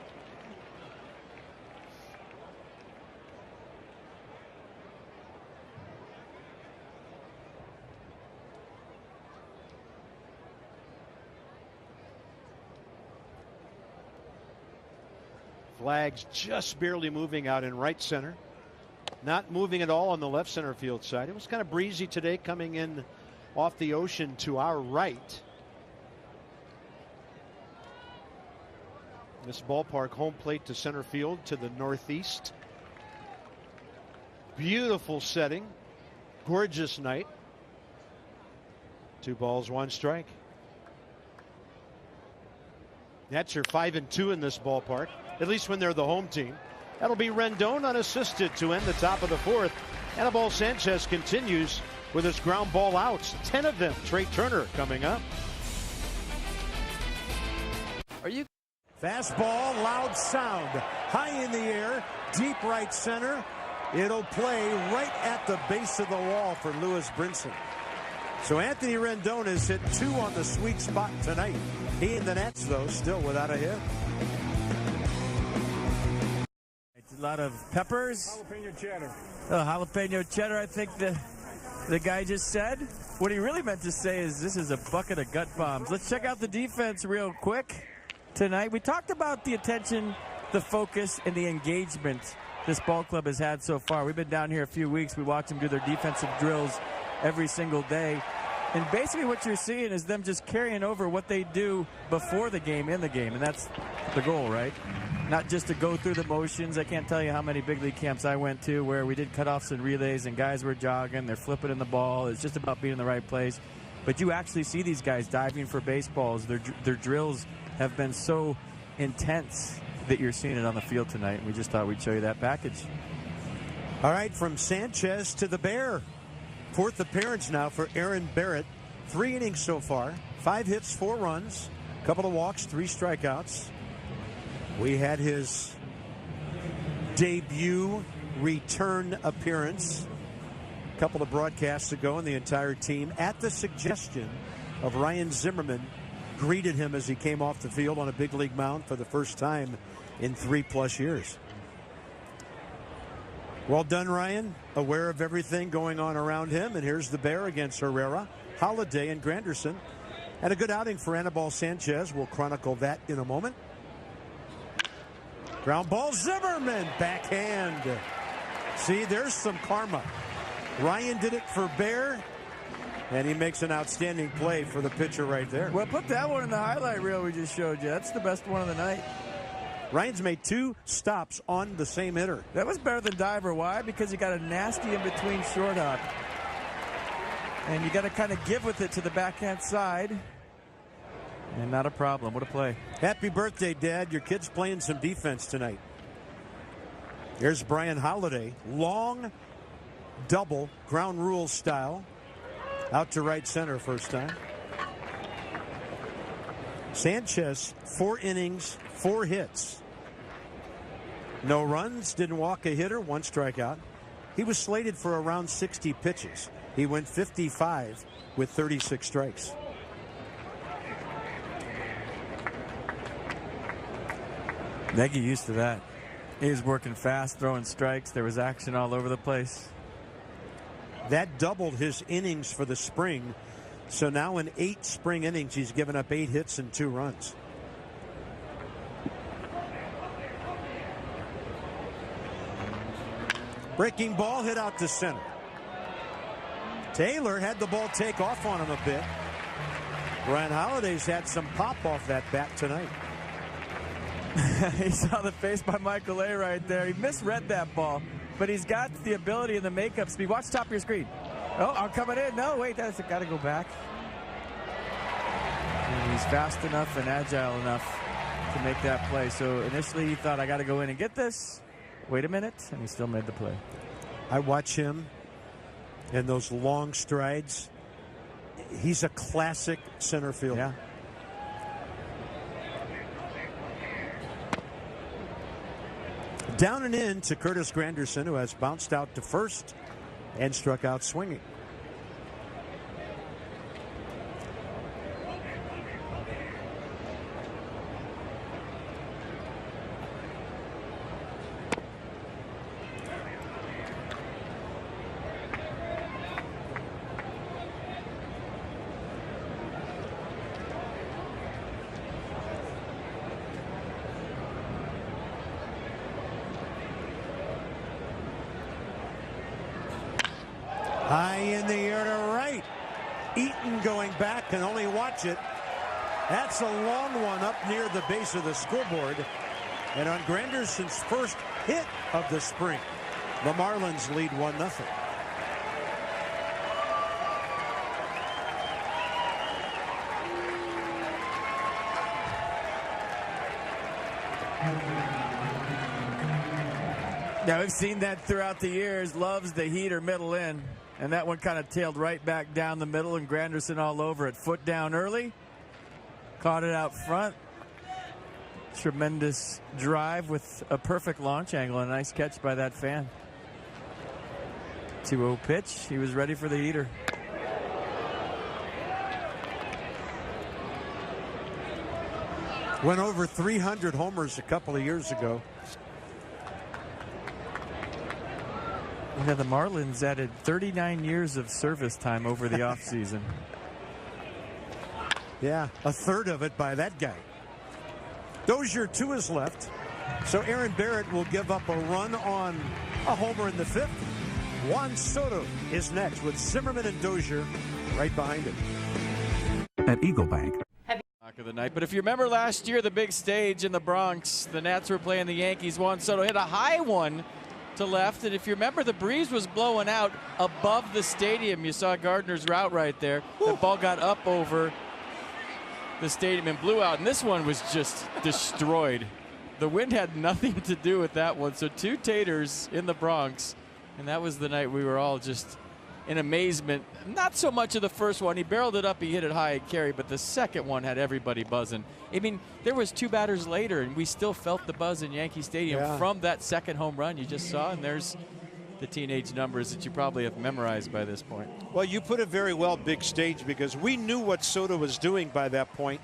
Flags just barely moving out in right center. Not moving at all on the left center field side. It was kind of breezy today coming in off the ocean to our right. This ballpark, home plate to center field to the northeast. Beautiful setting. Gorgeous night. 2 balls, 1 strike. Nats are 5-2 in this ballpark, at least when they're the home team. That'll be Rendon unassisted to end the top of the 4th. Anibal Sanchez continues with his ground ball outs. 10 of them. Trey Turner coming up. Are you? Fastball, loud sound. High in the air, deep right center. It'll play right at the base of the wall for Lewis Brinson. So Anthony Rendon has hit 2 on the sweet spot tonight. He and the Nets, though, still without a hit. A lot of peppers. Jalapeno cheddar. Jalapeno cheddar, I think the guy just said. What he really meant to say is this is a bucket of gut bombs. Let's check out the defense real quick tonight. We talked about the attention, the focus, and the engagement this ball club has had so far. We've been down here a few weeks. We watch them do their defensive drills every single day. And basically what you're seeing is them just carrying over what they do before the game in the game. And that's the goal, right? Not just to go through the motions. I can't tell you how many big league camps I went to where we did cutoffs and relays and guys were jogging, they're flipping in the ball. It's just about being in the right place. But you actually see these guys diving for baseballs. Their drills have been so intense that you're seeing it on the field tonight. And we just thought we'd show you that package. All right, from Sanchez to the Bear. 4th appearance now for Aaron Barrett. 3 innings so far. 5 hits, 4 runs. Couple of walks, 3 strikeouts. We had his debut return appearance a couple of broadcasts ago, and the entire team, at the suggestion of Ryan Zimmerman, greeted him as he came off the field on a big league mound for the first time in 3+ years. Well done, Ryan. Aware of everything going on around him. And here's the Bear against Herrera, Holiday, and Granderson. And a good outing for Anibal Sanchez. We'll chronicle that in a moment. Ground ball, Zimmerman, backhand. See, there's some karma. Ryan did it for Bear, and he makes an outstanding play for the pitcher right there. Well, put that one in the highlight reel we just showed you. That's the best one of the night. Ryan's made 2 stops on the same hitter. That was better than Diver. Why? Because you got a nasty in-between short hop. And you got to kind of give with it to the backhand side. And not a problem. What a play. Happy birthday, Dad. Your kid's playing some defense tonight. Here's Brian Holiday. Long double, ground rule style. Out to right center first time. Sanchez, 4 innings, 4 hits. No runs, didn't walk a hitter, 1 strikeout. He was slated for around 60 pitches. He went 55 with 36 strikes. Nagy used to that. He was working fast, throwing strikes. There was action all over the place. That doubled his innings for the spring. So now in 8 spring innings, he's given up 8 hits and 2 runs. Breaking ball hit out to center. Taylor had the ball take off on him a bit. Brian Holiday's had some pop off that bat tonight. He saw the face by Michael A. right there. He misread that ball, but he's got the ability and the makeup speed. Watch top of your screen. Oh, I'm coming in. No, wait, that's got to go back. And he's fast enough and agile enough to make that play. So initially he thought, I got to go in and get this. Wait a minute, and he still made the play. I watch him and those long strides. He's a classic center fielder. Yeah. Down and in to Curtis Granderson, who has bounced out to first and struck out swinging. High in the air to right. Eaton going back, can only watch it. That's a long one up near the base of the scoreboard. And on Granderson's first hit of the spring, the Marlins lead 1-0. Yeah, we've seen that throughout the years. Loves the heat or middle in. And that one kind of tailed right back down the middle, and Granderson all over it. Foot down early. Caught it out front. Tremendous drive with a perfect launch angle. A nice catch by that fan. 2-0 pitch. He was ready for the heater. Went over 300 homers a couple of years ago. You know, the Marlins added 39 years of service time over the offseason. Yeah, a third of it by that guy. Dozier to his left. So Aaron Barrett will give up a run on a homer in the 5th. Juan Soto is next with Zimmerman and Dozier right behind him. At Eagle Bank. Of the night. But if you remember last year, the big stage in the Bronx, the Nats were playing the Yankees. Juan Soto hit a high one to left, and if you remember, the breeze was blowing out above the stadium. You saw Gardner's route right there. The ball got up over the stadium and blew out, and this one was just destroyed. The wind had nothing to do with that one. So 2 taters in the Bronx, and that was the night we were all just in amazement. Not so much of the first one. He barreled it up, he hit it high and carry, but the second one had everybody buzzing. I mean, there was 2 batters later, and we still felt the buzz in Yankee Stadium from that second home run you just saw, and there's the teenage numbers that you probably have memorized by this point. Well, you put it very well, big stage, because we knew what Soto was doing by that point,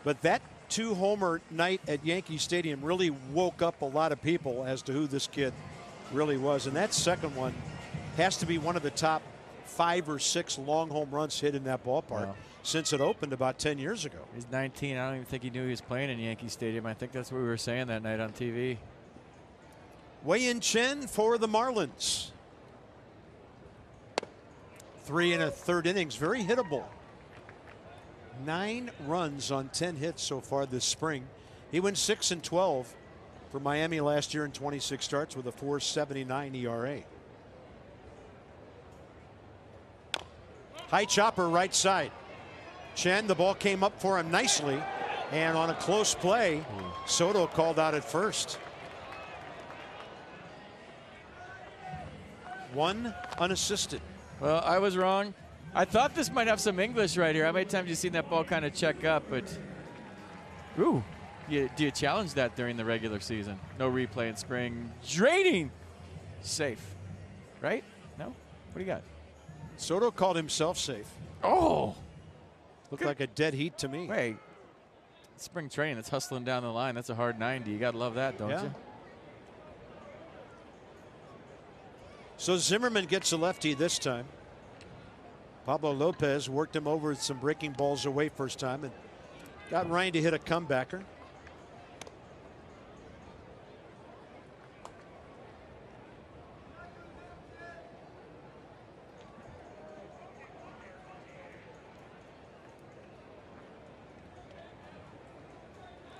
but that 2-homer night at Yankee Stadium really woke up a lot of people as to who this kid really was, and that second one has to be one of the top 5 or 6 long home runs hit in that ballpark since it opened about 10 years ago. He's 19. I don't even think he knew he was playing in Yankee Stadium. I think that's what we were saying that night on TV. Wei-Yin Chen for the Marlins. 3 1/3 innings, very hittable. 9 runs on 10 hits so far this spring. He went 6 and 12 for Miami last year in 26 starts with a 4.79 ERA. High chopper right side. Chen, the ball came up for him nicely, and on a close play, Soto called out at first. 1 unassisted. Well, I was wrong. I thought this might have some English right here. How many times have you seen that ball kind of check up? But, ooh, do you challenge that during the regular season? No replay in spring. Draining. Safe. Right? No? What do you got? Soto called himself safe. Oh! Looked like a dead heat to me. Wait. Spring training, that's hustling down the line. That's a hard 90. You got to love that, don't you? So Zimmerman gets a lefty this time. Pablo Lopez worked him over with some breaking balls away first time and got Ryan to hit a comebacker.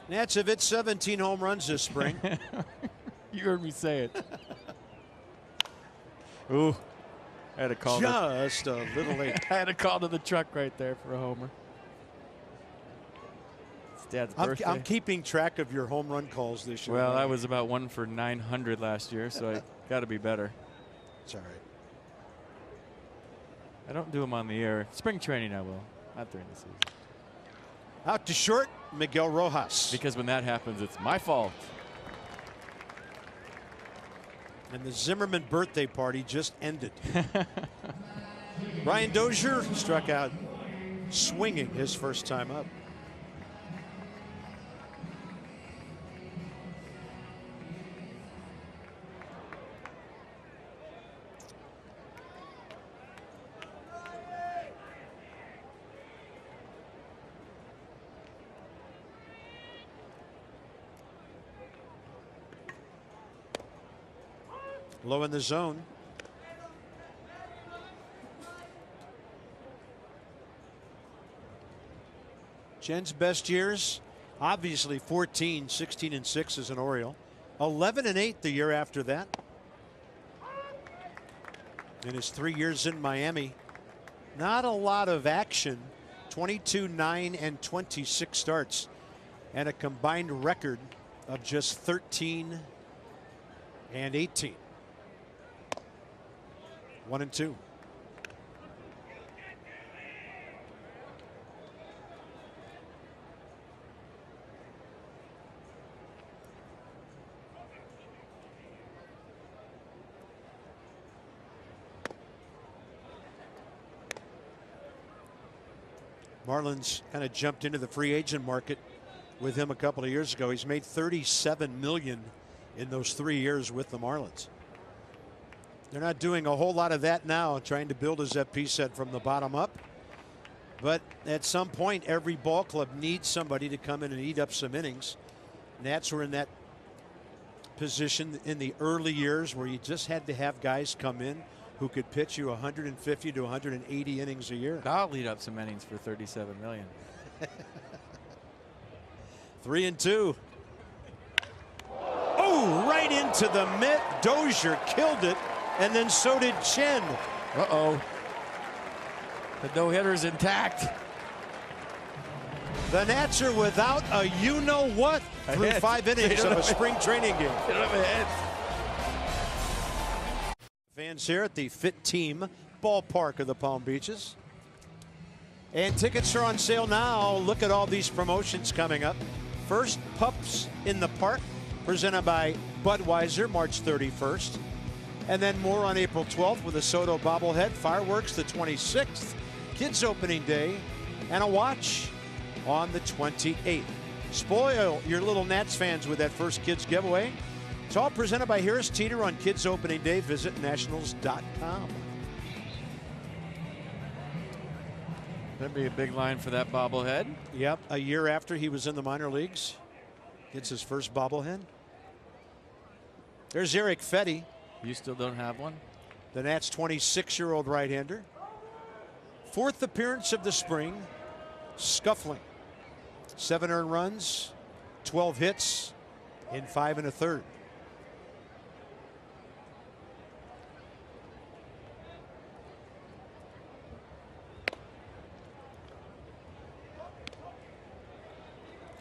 Nats have hit 17 home runs this spring. You heard me say it. Ooh. I had a call. Just a little late. I had a call to the truck right there for a homer. It's Dad's birthday. I'm keeping track of your home run calls this year. Well, I was about 1 for 900 last year, so I got to be better. It's all right. I don't do them on the air. Spring training, I will. Not during the season. Out to short, Miguel Rojas. Because when that happens, it's my fault. And the Zimmerman birthday party just ended. Brian Dozier struck out swinging his first time up. Low in the zone. Chen's best years, obviously 14, 16 and 6 as an Oriole. 11 and 8 the year after that. In his 3 years in Miami, not a lot of action. 22, 9 and 26 starts, and a combined record of just 13 and 18. 1 and 2. Marlins kind of jumped into the free agent market with him a couple of years ago. He's made $37 million in those 3 years with the Marlins. They're not doing a whole lot of that now, trying to build, as FP said, from the bottom up. But at some point, every ball club needs somebody to come in and eat up some innings. Nats were in that position in the early years where you just had to have guys come in who could pitch you 150 to 180 innings a year. I'll lead up some innings for $37 million. 3-2. Oh, right into the mitt. Dozier killed it, and then so did Chen. Uh-oh. The no-hitter's intact. The Nats are without a you-know-what through 5 innings of a spring training game. Fans here at the Fit Team ballpark of the Palm Beaches. And tickets are on sale now. Look at all these promotions coming up. First, Pups in the Park, presented by Budweiser, March 31st. And then more on April 12th with a Soto bobblehead, fireworks the 26th, Kids Opening Day, and a watch on the 28th. Spoil your little Nats fans with that first Kids giveaway. It's all presented by Harris Teeter on Kids Opening Day. Visit nationals.com. That'd be a big line for that bobblehead. Yep, a year after he was in the minor leagues. Gets his first bobblehead. There's Eric Fetty. You still don't have one? The Nats' 26-year-old right-hander. 4th appearance of the spring. Scuffling. 7 earned runs, 12 hits in 5 1/3.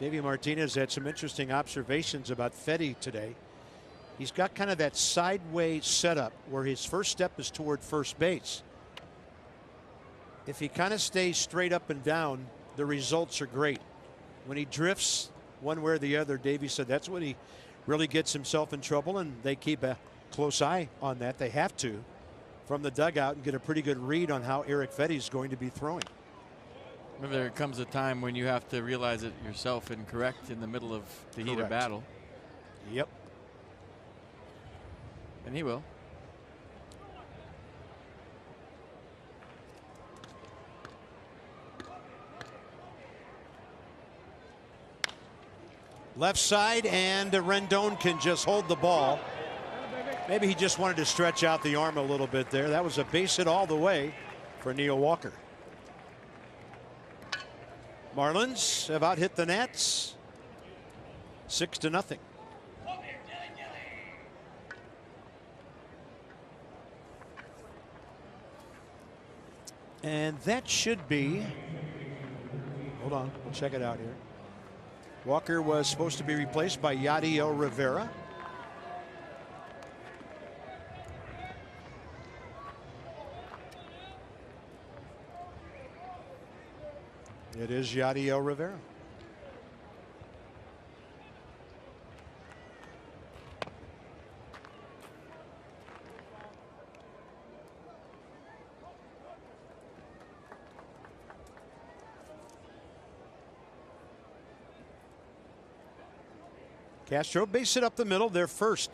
Davey Martinez had some interesting observations about Fetty today. He's got kind of that sideways setup where his first step is toward first base. If he kind of stays straight up and down, the results are great. When he drifts one way or the other, Davey said that's when he really gets himself in trouble, and they keep a close eye on that. They have to, from the dugout, and get a pretty good read on how Eric Fetty is going to be throwing. There comes a time when you have to realize it yourself and correct in the middle of the heat of battle. Yep. And he will. Left side, and Rendon can just hold the ball. Maybe he just wanted to stretch out the arm a little bit there. That was a base hit all the way for Neil Walker. Marlins have out hit the Nats 6-0. And that should be, hold on, we'll check it out here. Walker was supposed to be replaced by Yadiel Rivera. It is Yadiel Rivera. Castro base hit up the middle, their first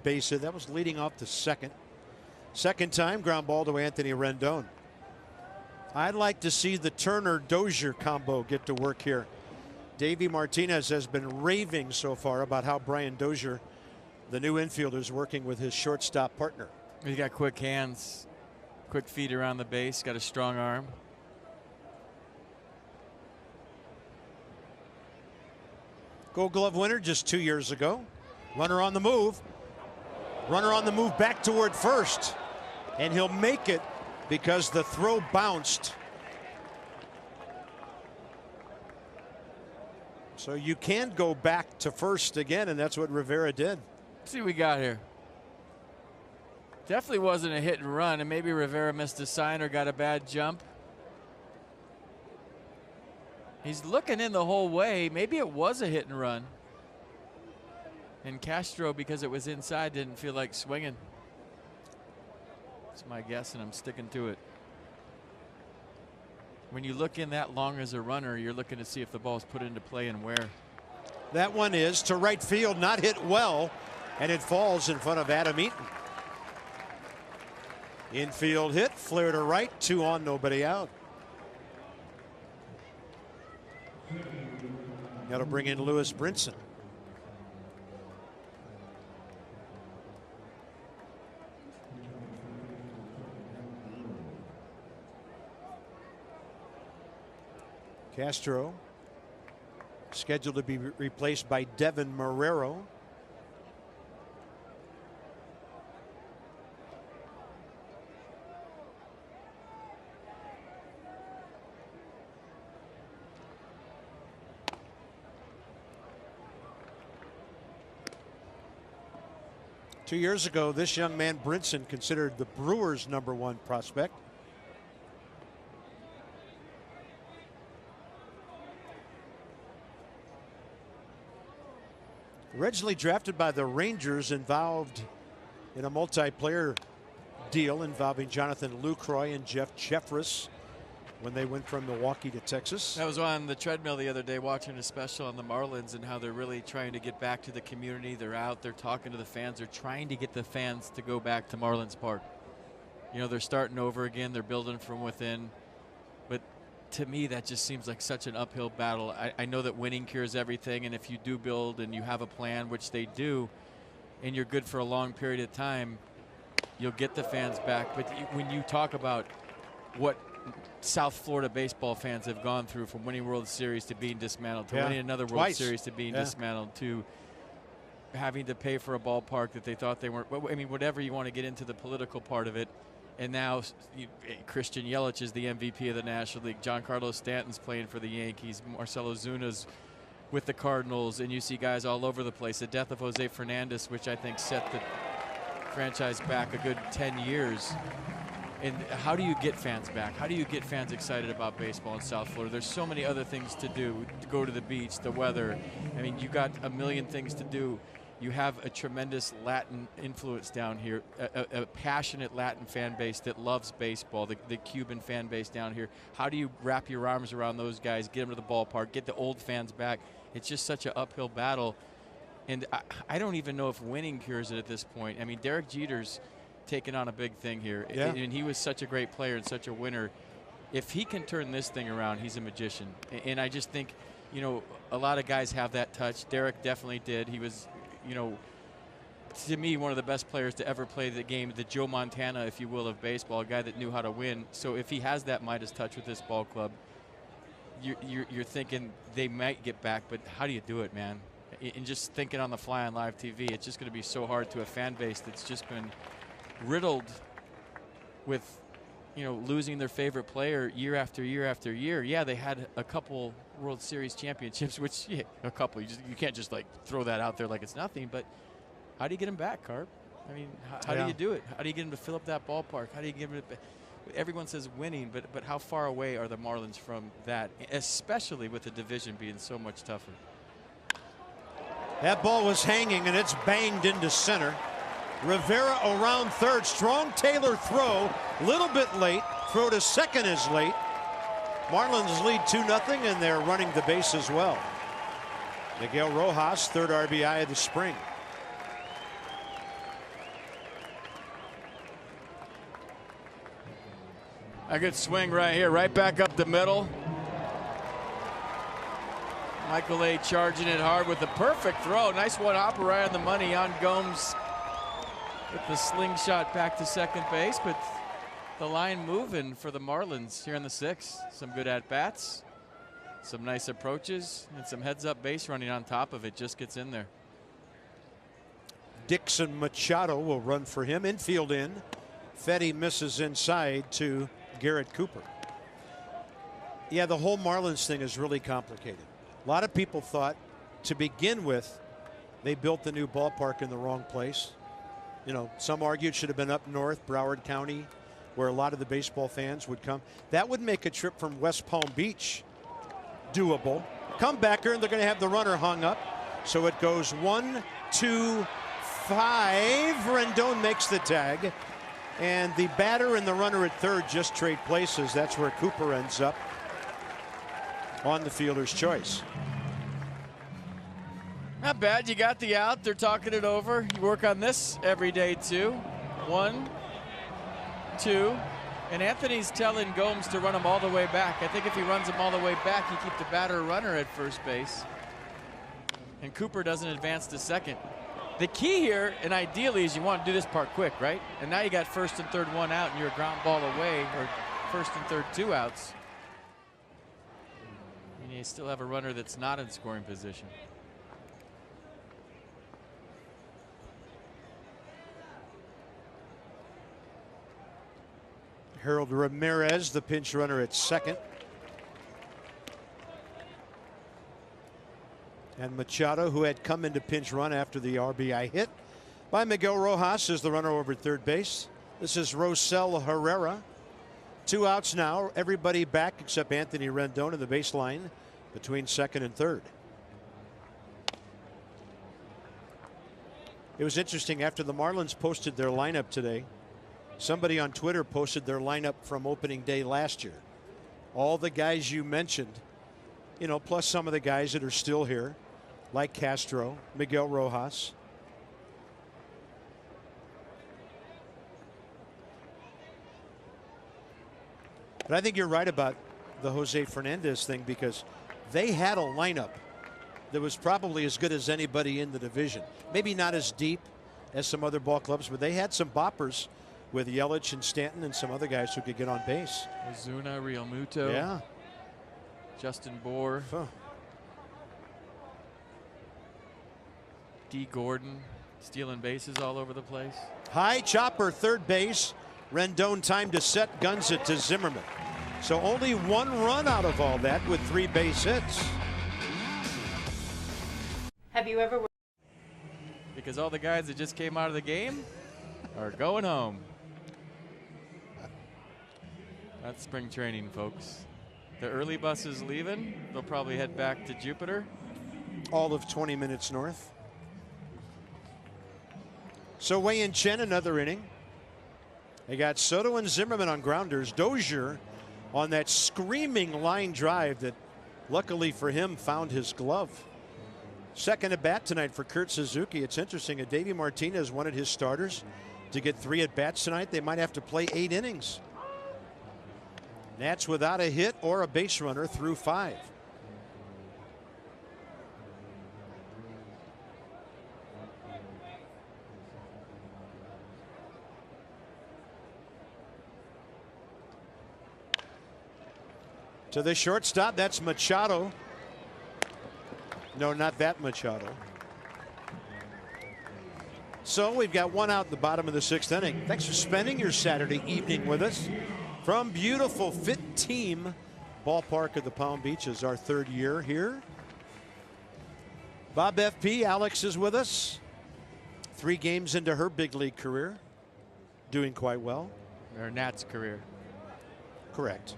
base hit. That was leading off the second. Second time, ground ball to Anthony Rendon. I'd like to see the Turner-Dozier combo get to work here. Davey Martinez has been raving so far about how Brian Dozier, the new infielder, is working with his shortstop partner. He's got quick hands, quick feet around the base, got a strong arm. Gold Glove winner just 2 years ago. Runner on the move. Runner on the move back toward first. And he'll make it because the throw bounced. So you can go back to first again, and that's what Rivera did. Let's see what we got here. Definitely wasn't a hit and run, and maybe Rivera missed a sign or got a bad jump. He's looking in the whole way. Maybe it was a hit and run. And Castro, because it was inside, didn't feel like swinging. That's my guess, and I'm sticking to it. When you look in that long as a runner, you're looking to see if the ball is put into play and where. That one is to right field, not hit well, and it falls in front of Adam Eaton. Infield hit, flare to right, 2 on, nobody out. Got to bring in Lewis Brinson. Castro scheduled to be replaced by Devin Marrero. Two years ago, this young man, Brinson, considered the Brewers' #1 prospect. Originally drafted by the Rangers, involved in a multiplayer deal involving Jonathan Lucroy and Jeff Jeffress when they went from Milwaukee to Texas. I was on the treadmill the other day watching a special on the Marlins and how they're really trying to get back to the community. They're out, they're talking to the fans. They're trying to get the fans to go back to Marlins Park. You know, they're starting over again. They're building from within. But to me, that just seems like such an uphill battle. I know that winning cures everything, and if you do build and you have a plan, which they do, and you're good for a long period of time, you'll get the fans back. But when you talk about what South Florida baseball fans have gone through, from winning World Series to being dismantled, to winning another World Series to being dismantled, to having to pay for a ballpark that they thought they weren't. I mean, whatever you want to get into the political part of it. And now Christian Yelich is the MVP of the National League. Giancarlo Stanton's playing for the Yankees. Marcelo Zuna's with the Cardinals. And you see guys all over the place. The death of Jose Fernandez, which I think set the franchise back a good 10 years. And how do you get fans back? How do you get fans excited about baseball in South Florida? There's so many other things to do. To go to the beach, the weather. I mean, you got a million things to do. You have a tremendous Latin influence down here, a passionate Latin fan base that loves baseball, the Cuban fan base down here. How do you wrap your arms around those guys, get them to the ballpark, get the old fans back? It's just such an uphill battle. And I don't even know if winning cures it at this point. I mean, Derek Jeter's taken on a big thing here. Yeah. And he was such a great player and such a winner. If he can turn this thing around, he's a magician. And I just think, you know, a lot of guys have that touch. Derek definitely did. He was, you know, to me, one of the best players to ever play the game, the Joe Montana, if you will, of baseball, a guy that knew how to win. So if he has that Midas touch with this ball club, you're thinking they might get back, but how do you do it, man? And just thinking on the fly on live TV, it's just going to be so hard to a fan base that's just been riddled with, you know, losing their favorite player year after year after year. Yeah, they had a couple World Series championships, which, yeah, a couple. You can't just like throw that out there like it's nothing. But how do you get them back, Carp? I mean, how do you do it? How do you get them to fill up that ballpark? How do you give it? Everyone says winning, but how far away are the Marlins from that, especially with the division being so much tougher? That ball was hanging, and it's banged into center. Rivera around third. Strong Taylor throw. Little bit late. Throw to second is late. Marlins lead 2-0, and they're running the base as well. Miguel Rojas, third RBI of the spring. A good swing right here, right back up the middle. Michael A. charging it hard with the perfect throw. Nice one-hopper right on the money. Jan Gomes with the slingshot back to second base, but the line moving for the Marlins here in the sixth. Some good at-bats, some nice approaches, and some heads-up base running on top of it. Just gets in there. Dixon Machado will run for him. Infield in. Fetty misses inside to Garrett Cooper. Yeah, the whole Marlins thing is really complicated. A lot of people thought, to begin with, they built the new ballpark in the wrong place. You know, some argued it should have been up north, Broward County, where a lot of the baseball fans would come. That would make a trip from West Palm Beach doable. Come back here, and they're going to have the runner hung up. So it goes 1, 2, 5. Rendon makes the tag. And the batter and the runner at third just trade places. That's where Cooper ends up on the fielder's choice. Not bad. You got the out. They're talking it over. You work on this every day, too. 1, 2. And Anthony's telling Gomes to run him all the way back. I think if he runs him all the way back, you keep the batter runner at first base. And Cooper doesn't advance to second. The key here, and ideally, is you want to do this part quick, right? And now you got first and third 1 out, and you're a ground ball away, or first and third 2 outs. And you still have a runner that's not in scoring position. Harold Ramirez, the pinch runner at second. And Machado, who had come into pinch run after the RBI hit by Miguel Rojas, is the runner over at third base. This is Rosell Herrera. 2 outs now. Everybody back except Anthony Rendon in the baseline between second and third. It was interesting after the Marlins posted their lineup today. Somebody on Twitter posted their lineup from opening day last year. All the guys you mentioned, you know, plus some of the guys that are still here, like Castro, Miguel Rojas. But I think you're right about the Jose Fernandez thing, because they had a lineup that was probably as good as anybody in the division. Maybe not as deep as some other ball clubs, but they had some boppers with Yelich and Stanton and some other guys who could get on base. Ozuna, Real Muto. Yeah. Justin Bohr. Huh. D. Gordon stealing bases all over the place. High chopper, third base. Rendon time to set, guns it to Zimmerman. So only 1 run out of all that with 3 base hits. Have you ever? Because all the guys that just came out of the game are going home. That's spring training, folks. The early bus is leaving. They'll probably head back to Jupiter. All of 20 minutes north. So Wei-Yin Chen, another inning. They got Soto and Zimmerman on grounders. Dozier on that screaming line drive that, luckily for him, found his glove. Second at bat tonight for Kurt Suzuki. It's interesting. Davey Martinez wanted his starters to get 3 at bats tonight. They might have to play 8 innings. Nats without a hit or a base runner through 5. To the shortstop, that's Machado. No, not that Machado. So we've got 1 out at the bottom of the 6th inning. Thanks for spending your Saturday evening with us from beautiful Fit Team Ballpark of the Palm Beaches. Our 3rd year here. Bob FP, Alex is with us. 3 games into her big league career. Doing quite well. Her Nats career. Correct.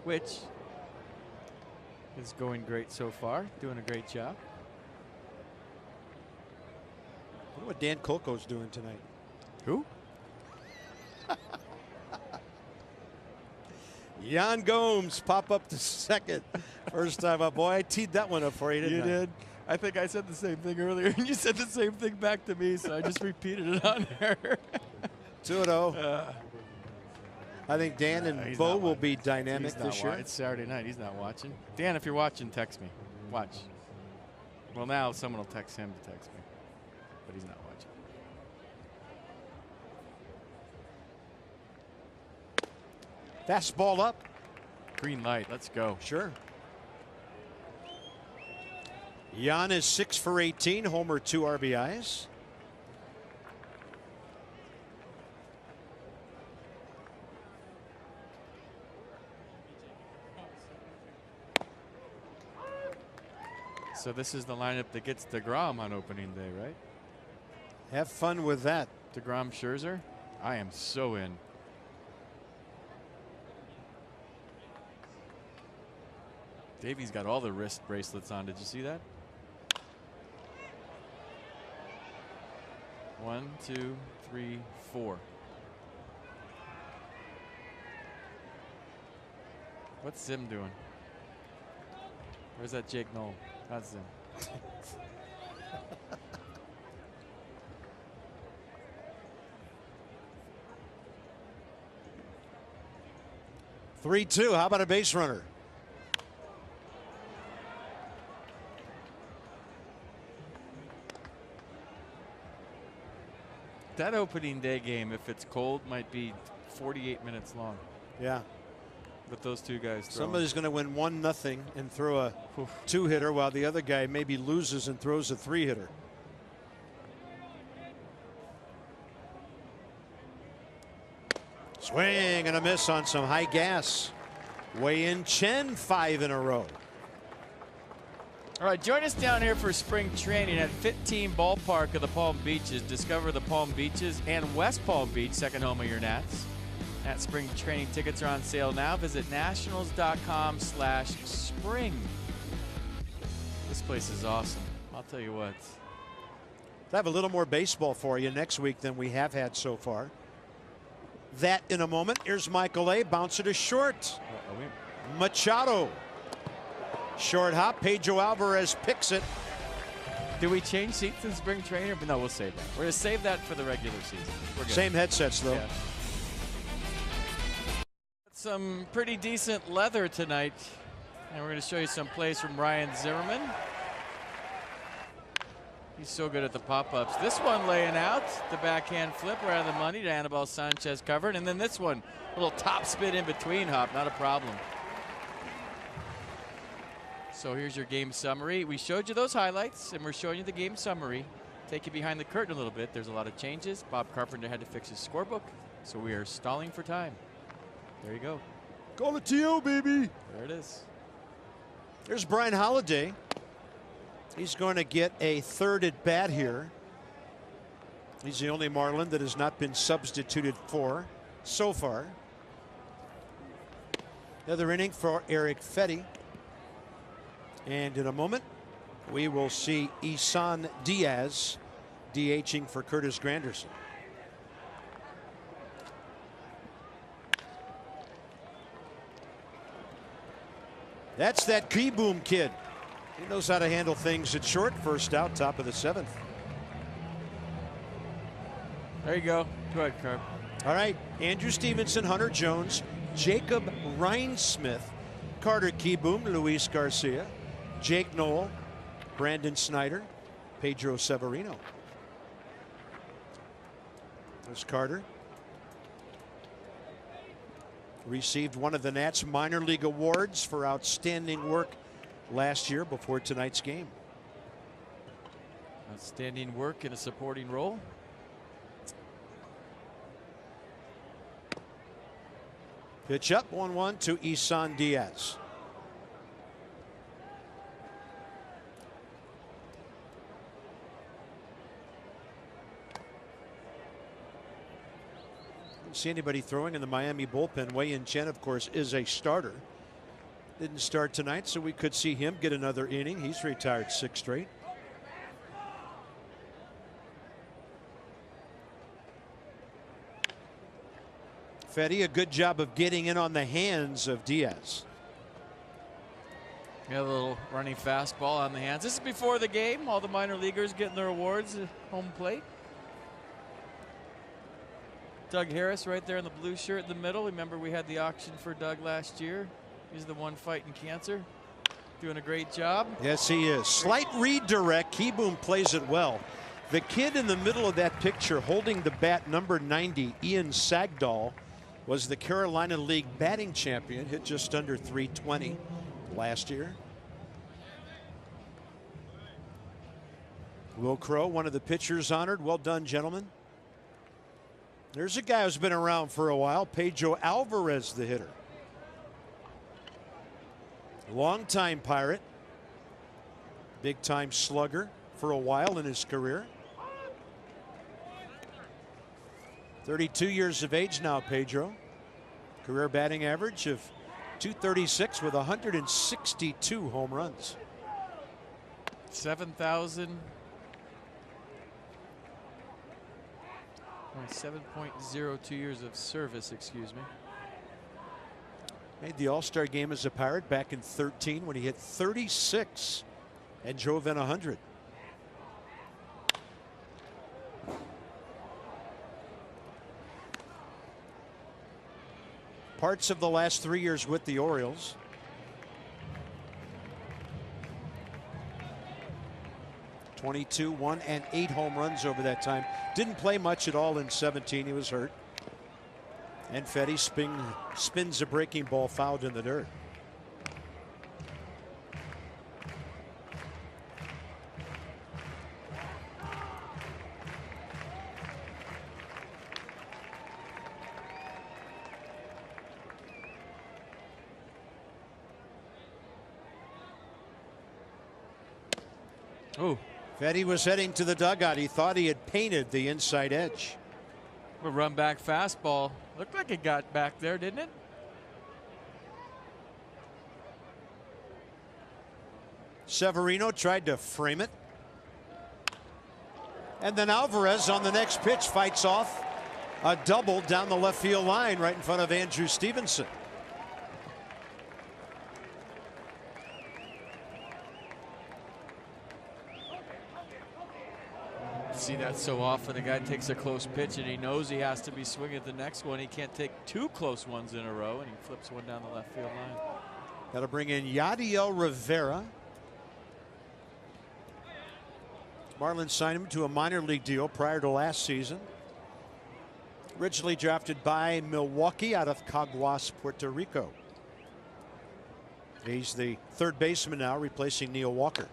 Which is going great so far. Doing a great job. I wonder what Dan Kolko's doing tonight. Who? Yan Gomes pop up to second. First time up. Boy, I teed that one up for you, didn't I? You did. I think I said the same thing earlier, and you said the same thing back to me, so I just repeated it on air. 2-0. I think Dan and Bo will be dynamic this year. It's Saturday night. He's not watching. Dan, if you're watching, text me. Watch. Well, now someone will text him to text me, but he's not watching. Fastball up. Green light. Let's go. Sure. Jan is 6 for 18. Homer, 2 RBIs. So this is the lineup that gets DeGrom on opening day, right? Have fun with that. DeGrom, Scherzer. I am so in. Davey's got all the wrist bracelets on. Did you see that? 1, 2, 3, 4. What's Zim doing? Where's that Jake Knoll? That's Zim. 3-2. How about a base runner? That opening day game, if it's cold, might be 48 minutes long. Yeah. With those two guys throwing. Somebody's going to win 1-0 and throw a 2-hitter while the other guy maybe loses and throws a 3-hitter. Swing and a miss on some high gas. Wei-Yin Chen, 5 in a row. All right, join us down here for spring training at Fit Team Ballpark of the Palm Beaches. Discover the Palm Beaches and West Palm Beach, second home of your Nats. Nats spring training tickets are on sale now. Visit nationals.com/spring. This place is awesome. I'll tell you what. I have a little more baseball for you next week than we have had so far. That in a moment. Here's Michael A. Bouncer to short. Machado. Short hop. Pedro Alvarez picks it. Do we change seats in spring training? No, we'll save that. We're going to save that for the regular season. We're good. Same headsets, though. Yeah. Some pretty decent leather tonight. And we're going to show you some plays from Ryan Zimmerman. He's so good at the pop-ups. This one laying out. The backhand flip right on the money to Anibal Sanchez covered. And then this one, a little top spin in between hop. Not a problem. So here's your game summary. We showed you those highlights, and we're showing you the game summary. Take you behind the curtain a little bit. There's a lot of changes. Bob Carpenter had to fix his scorebook, so we are stalling for time. There you go. Call it TO, baby. There it is. There's Brian Holiday. He's going to get a third at bat here. He's the only Marlin that has not been substituted for so far. Another inning for Eric Fetty. And in a moment, we will see Isan Diaz DHing for Curtis Granderson. That's that Kieboom kid. He knows how to handle things at short. First out, top of the 7th. There you go. Go ahead, Carp. All right. Andrew Stevenson, Hunter Jones, Jacob Rhinesmith, Carter Kieboom, Luis Garcia, Jake Knoll, Brandon Snyder, Pedro Severino. There's Carter. Received one of the Nats minor league awards for outstanding work last year before tonight's game. Outstanding work in a supporting role. Pitch up, 1-1 to Isan Diaz. Didn't see anybody throwing in the Miami bullpen. Wei-Yin Chen, of course, is a starter. Didn't start tonight, so we could see him get another inning. He's retired 6 straight. Fetty, a good job of getting in on the hands of Diaz. Yeah, a little running fastball on the hands. This is before the game. All the minor leaguers getting their awards at home plate. Doug Harris right there in the blue shirt in the middle. Remember we had the auction for Doug last year. He's the one fighting cancer. Doing a great job. Yes, he is. Slight redirect. Kieboom plays it well. The kid in the middle of that picture holding the bat, number 90, Ian Sagdahl, was the Carolina League batting champion. Hit just under 320 last year. Will Crow, one of the pitchers honored. Well done, gentlemen. There's a guy who's been around for a while, Pedro Alvarez, the hitter. Longtime Pirate. Big time slugger for a while in his career. 32 years of age now, Pedro. Career batting average of .236 with 162 home runs. 7.02 years of service, excuse me. Made the All-Star game as a Pirate back in 13 when he hit 36 and drove in 100. Parts of the last 3 years with the Orioles. .22, 1 and 8 home runs over that time. Didn't play much at all in 17. He was hurt. And Fetty spins a breaking ball fouled in the dirt. Oh. Fetty was heading to the dugout. He thought he had painted the inside edge. A run back fastball. Looked like it got back there, didn't it? Severino tried to frame it. And then Alvarez on the next pitch fights off a double down the left field line right in front of Andrew Stevenson. See that so often. A guy takes a close pitch and he knows he has to be swinging at the next one. He can't take two close ones in a row, and he flips one down the left field line. Got to bring in Yadiel Rivera. Marlins signed him to a minor league deal prior to last season. Originally drafted by Milwaukee out of Caguas, Puerto Rico. He's the third baseman now, replacing Neil Walker.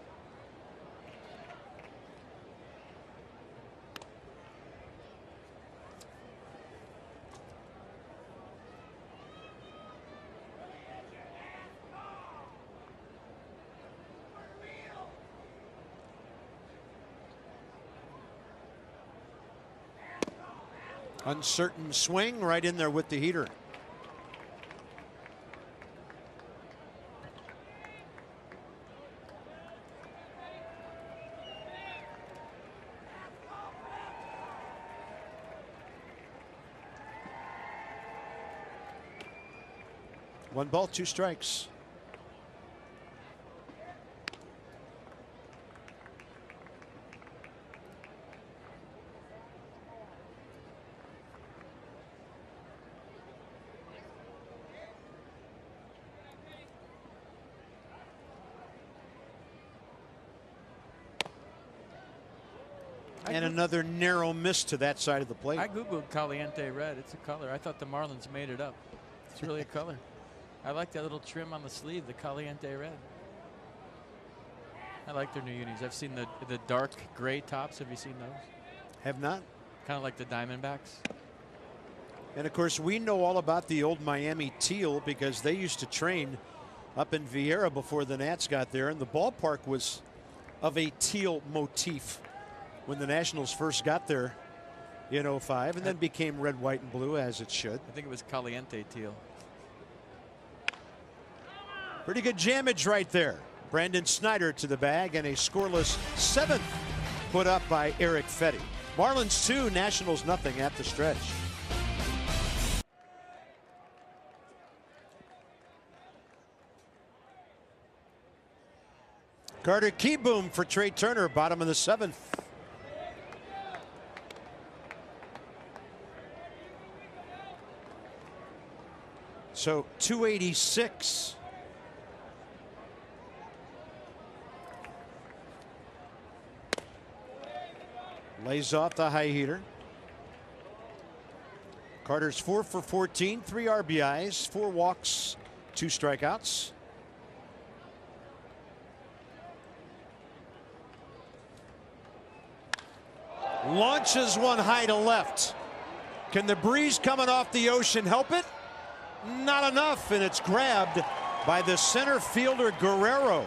Uncertain swing right in there with the heater. One ball, two strikes. And another narrow miss to that side of the plate. I googled Caliente Red. It's a color. I thought the Marlins made it up. It's really a color. I like that little trim on the sleeve, the Caliente Red. I like their new unis. I've seen the dark gray tops. Have you seen those? Have not. Kind of like the Diamondbacks. And of course, we know all about the old Miami teal because they used to train up in Vieira before the Nats got there, and the ballpark was of a teal motif when the Nationals first got there in 05, and then became red, white, and blue, as it should. I think it was Caliente teal. Pretty good jammage right there. Brandon Snyder to the bag, and a scoreless 7th put up by Eric Fetty. Marlins 2, Nationals nothing at the stretch. Carter Keyboom for Trey Turner, bottom of the 7th. So 286. Lays off the high heater. Carter's 4 for 14, 3 RBIs, 4 walks, 2 strikeouts. Launches one high to left. Can the breeze coming off the ocean help it? Not enough, and it's grabbed by the center fielder Guerrero.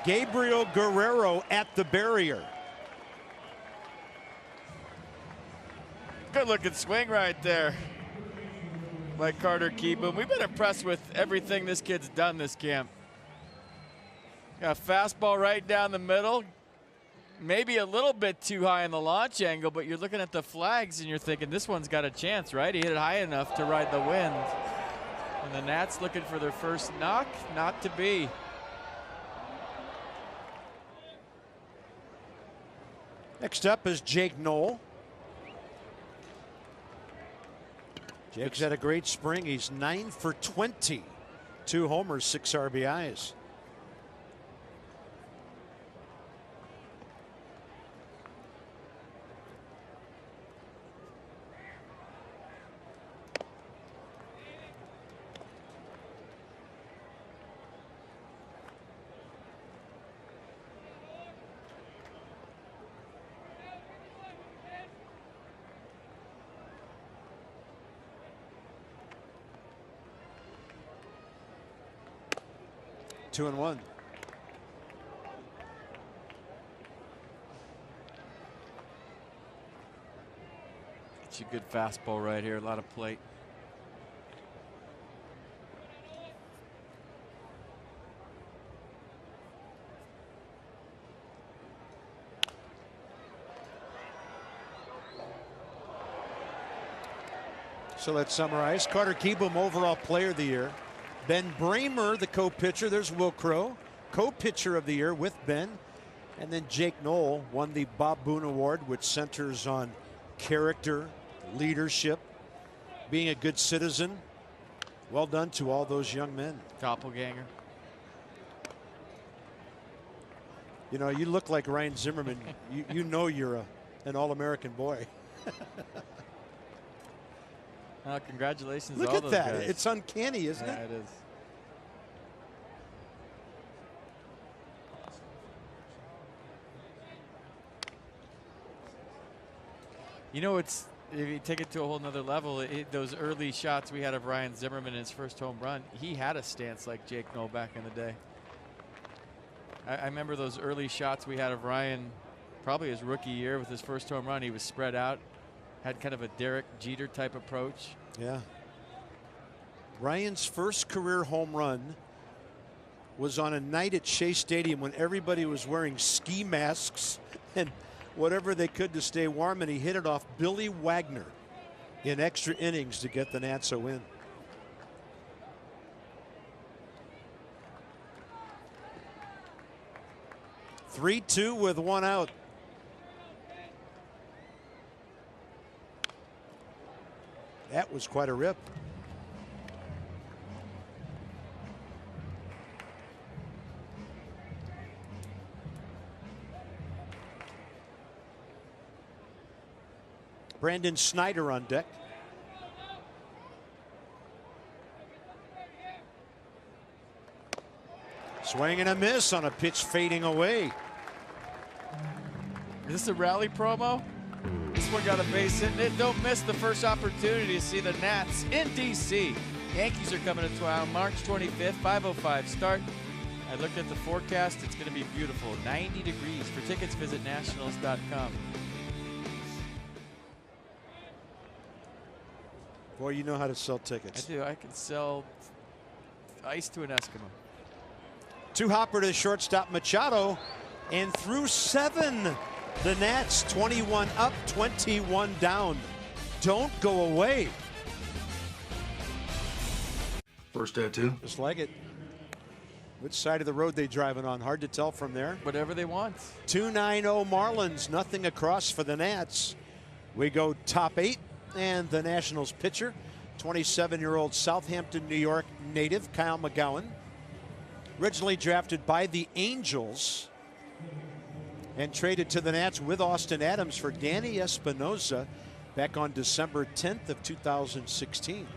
Gabriel Guerrero at the barrier. Good looking swing right there. by Carter Kieboom. We've been impressed with everything this kid's done this camp. Got a fastball right down the middle. Maybe a little bit too high in the launch angle, but you're looking at the flags and you're thinking this one's got a chance, right? He hit it high enough to ride the wind. And the Nats looking for their first knock, not to be. Next up is Jake Knoll. Jake's had a great spring. He's 9 for 20. 2 homers, 6 RBIs. Two and one. It's a good fastball right here, a lot of plate. So let's summarize. Carter Kieboom, overall player of the year. Ben Bramer, the co-pitcher. There's Will Crow, co-pitcher of the year with Ben. And then Jake Knoll won the Bob Boone Award, which centers on character, leadership, being a good citizen. Well done to all those young men. Doppelganger. You know, you look like Ryan Zimmerman. you know you're an All-American boy. Congratulations Look to all at those that. guys. It's uncanny, isn't it? Yeah, it is. You know, it's if you take it to a whole nother level, those early shots we had of Ryan Zimmerman in his first home run, he had a stance like Jake Knoll back in the day. I remember those early shots we had of Ryan, probably his rookie year with his first home run. He was spread out, had kind of a Derek Jeter type approach. Yeah. Ryan's first career home run was on a night at Shea Stadium when everybody was wearing ski masks and whatever they could to stay warm, and he hit it off Billy Wagner in extra innings to get the Nats a win. Three-2 with 1 out. That was quite a rip. Brandon Snyder on deck. Swing and a miss on a pitch fading away. Is this a rally promo? This one got a base hit. Don't miss the first opportunity to see the Nats in D.C. Yankees are coming to town March 25th, 5:05 start. I looked at the forecast. It's going to be beautiful, 90 degrees. For tickets, visit nationals.com. Boy, you know how to sell tickets. I do. I can sell ice to an Eskimo. Two hopper to shortstop Machado, and through 7. The Nats 21 up, 21 down. Don't go away. First at 2. Just like it. Which side of the road they driving on? Hard to tell from there. Whatever they want. 2-9-0 Marlins. Nothing across for the Nats. We go top 8. And the Nationals pitcher, 27-year-old Southampton, New York native, Kyle McGowan. Originally drafted by the Angels and traded to the Nats with Austin Adams for Danny Espinosa back on December 10th of 2016.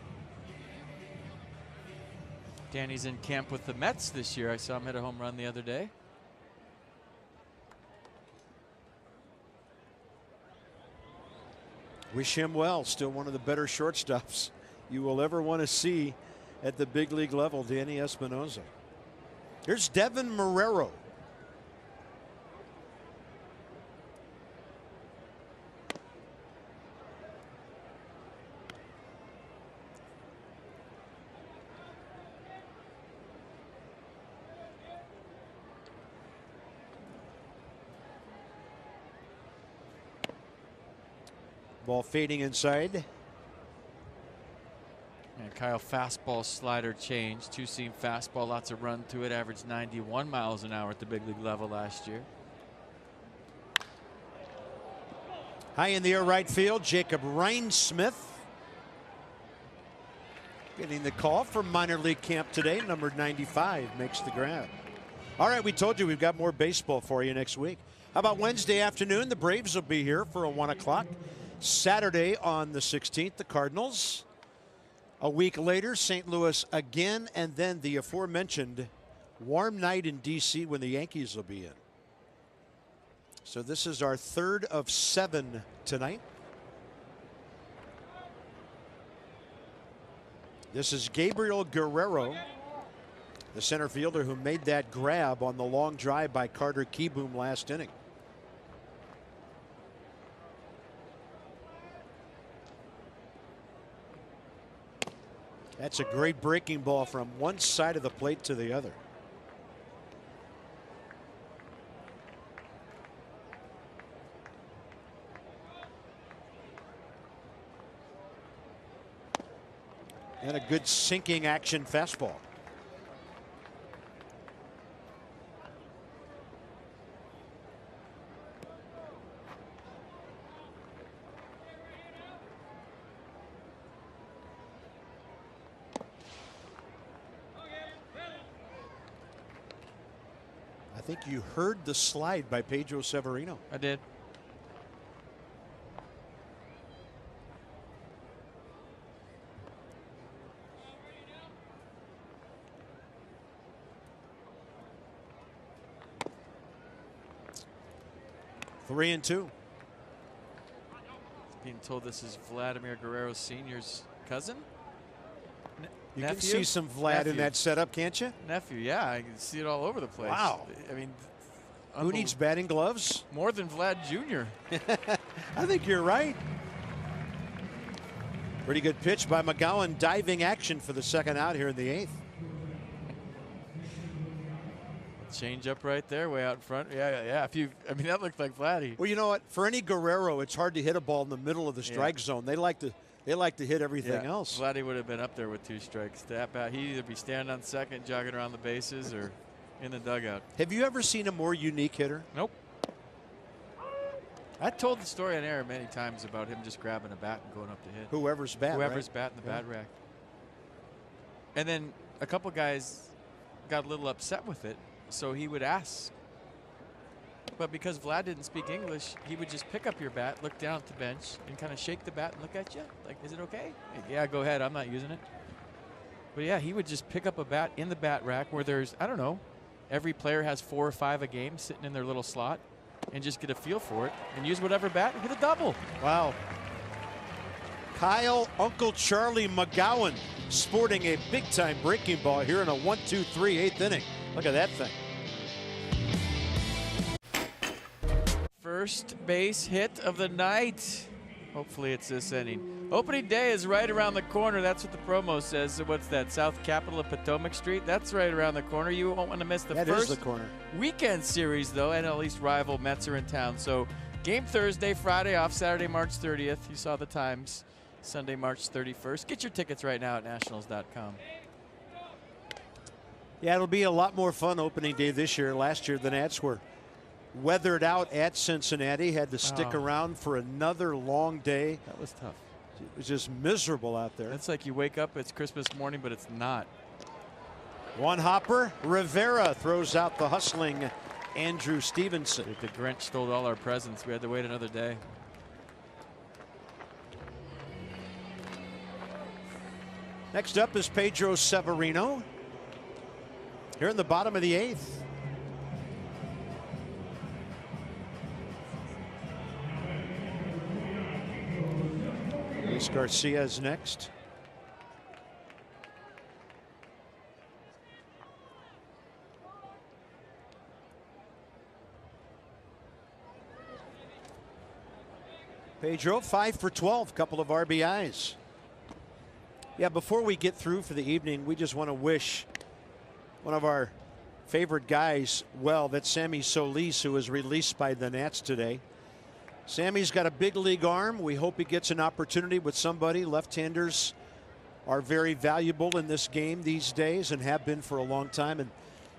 Danny's in camp with the Mets this year. I saw him hit a home run the other day. Wish him well. Still one of the better shortstops you will ever want to see at the big league level, Danny Espinosa. Here's Devin Marrero. Ball fading inside. And Kyle, fastball slider change. Two-seam fastball, lots of run to it. Averaged 91 miles an hour at the big league level last year. High in the air right field, Jacob Rhinesmith getting the call from minor league camp today. Number 95 makes the grab. All right, we told you we've got more baseball for you next week. How about Wednesday afternoon? The Braves will be here for a 1 o'clock. Saturday on the 16th, the Cardinals. A week later, St. Louis again, and then the aforementioned warm night in D.C. when the Yankees will be in. So this is our third of 7 tonight. This is Gabriel Guerrero, the center fielder who made that grab on the long drive by Carter Kieboom last inning. That's a great breaking ball from one side of the plate to the other. And a good sinking action fastball. I think you heard the slide by Pedro Severino. I did. Three and two. Being told this is Vladimir Guerrero Sr.'s cousin. You nephew? can see some Vlad in that setup, can't you? Nephew, yeah, I can see it all over the place. Wow. I mean, who needs batting gloves? More than Vlad Jr. I think you're right. Pretty good pitch by McGowan. Diving action for the second out here in the 8th. Change up right there, way out in front. Yeah. If you, I mean, that looked like Vladdy. Well, you know what? For any Guerrero, it's hard to hit a ball in the middle of the strike zone. They like to hit everything else. Vladdy would have been up there with 2 strikes. That bat, he'd either be standing on second, jogging around the bases, or in the dugout. Have you ever seen a more unique hitter? Nope. I told the story on air many times about him just grabbing a bat and going up to hit. Whoever's bat. Whoever's bat in the bat rack. And then a couple guys got a little upset with it, so he would ask. But because Vlad didn't speak English, he would just pick up your bat, look down at the bench, and kind of shake the bat and look at you. Like, is it okay? Yeah, go ahead. I'm not using it. But yeah, he would just pick up a bat in the bat rack where there's, I don't know, every player has 4 or 5 a game sitting in their little slot, and just get a feel for it and use whatever bat and hit a double. Wow. Kyle Uncle Charlie McGowan sporting a big-time breaking ball here in a 1-2-3 8th inning. Look at that thing. First base hit of the night. Hopefully it's this inning. Opening day is right around the corner. That's what the promo says. So what's that, South Capitol of Potomac Street? That's right around the corner. You won't want to miss the first weekend series, though, and at least rival Mets are in town. So game Thursday, Friday off, Saturday, March 30th. You saw the times. Sunday, March 31st. Get your tickets right now at nationals.com. Yeah, it'll be a lot more fun opening day this year. Last year, the Nats were weathered out at Cincinnati, had to stick around for another long day. That was tough. It was just miserable out there. It's like you wake up, it's Christmas morning, but it's not. One hopper. Rivera throws out the hustling Andrew Stevenson. The Grinch stole all our presents. We had to wait another day. Next up is Pedro Severino. Here in the bottom of the 8th. Luis Garcia is next. Pedro 5 for 12, couple of RBIs. Yeah, before we get through for the evening, we just want to wish one of our favorite guys well. That's Sammy Solis, who was released by the Nats today. Sammy's got a big league arm. We hope he gets an opportunity with somebody. Left-handers are very valuable in this game these days and have been for a long time. And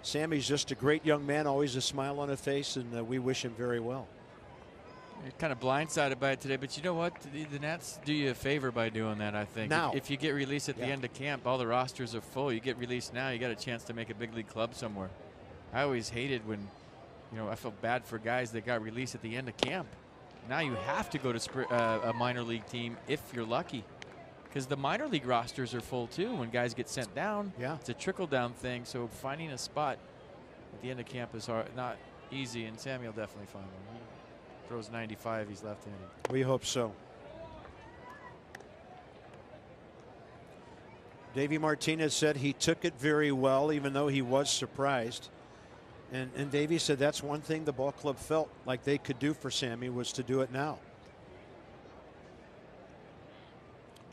Sammy's just a great young man, always a smile on his face, and we wish him very well. You're kind of blindsided by it today, but you know what? The Nats do you a favor by doing that, I think. Now, if you get released at the end of camp, all the rosters are full. You get released now, you got a chance to make a big league club somewhere. I always hated when, I felt bad for guys that got released at the end of camp. Now you have to go to a minor league team if you're lucky, because the minor league rosters are full too. When guys get sent down, it's a trickle-down thing. So finding a spot at the end of camp is not easy, and Sammy will definitely find one. He throws 95. He's left-handed. We hope so. Davey Martinez said he took it very well, even though he was surprised. And Davey said that's one thing the ball club felt like they could do for Sammy was to do it now.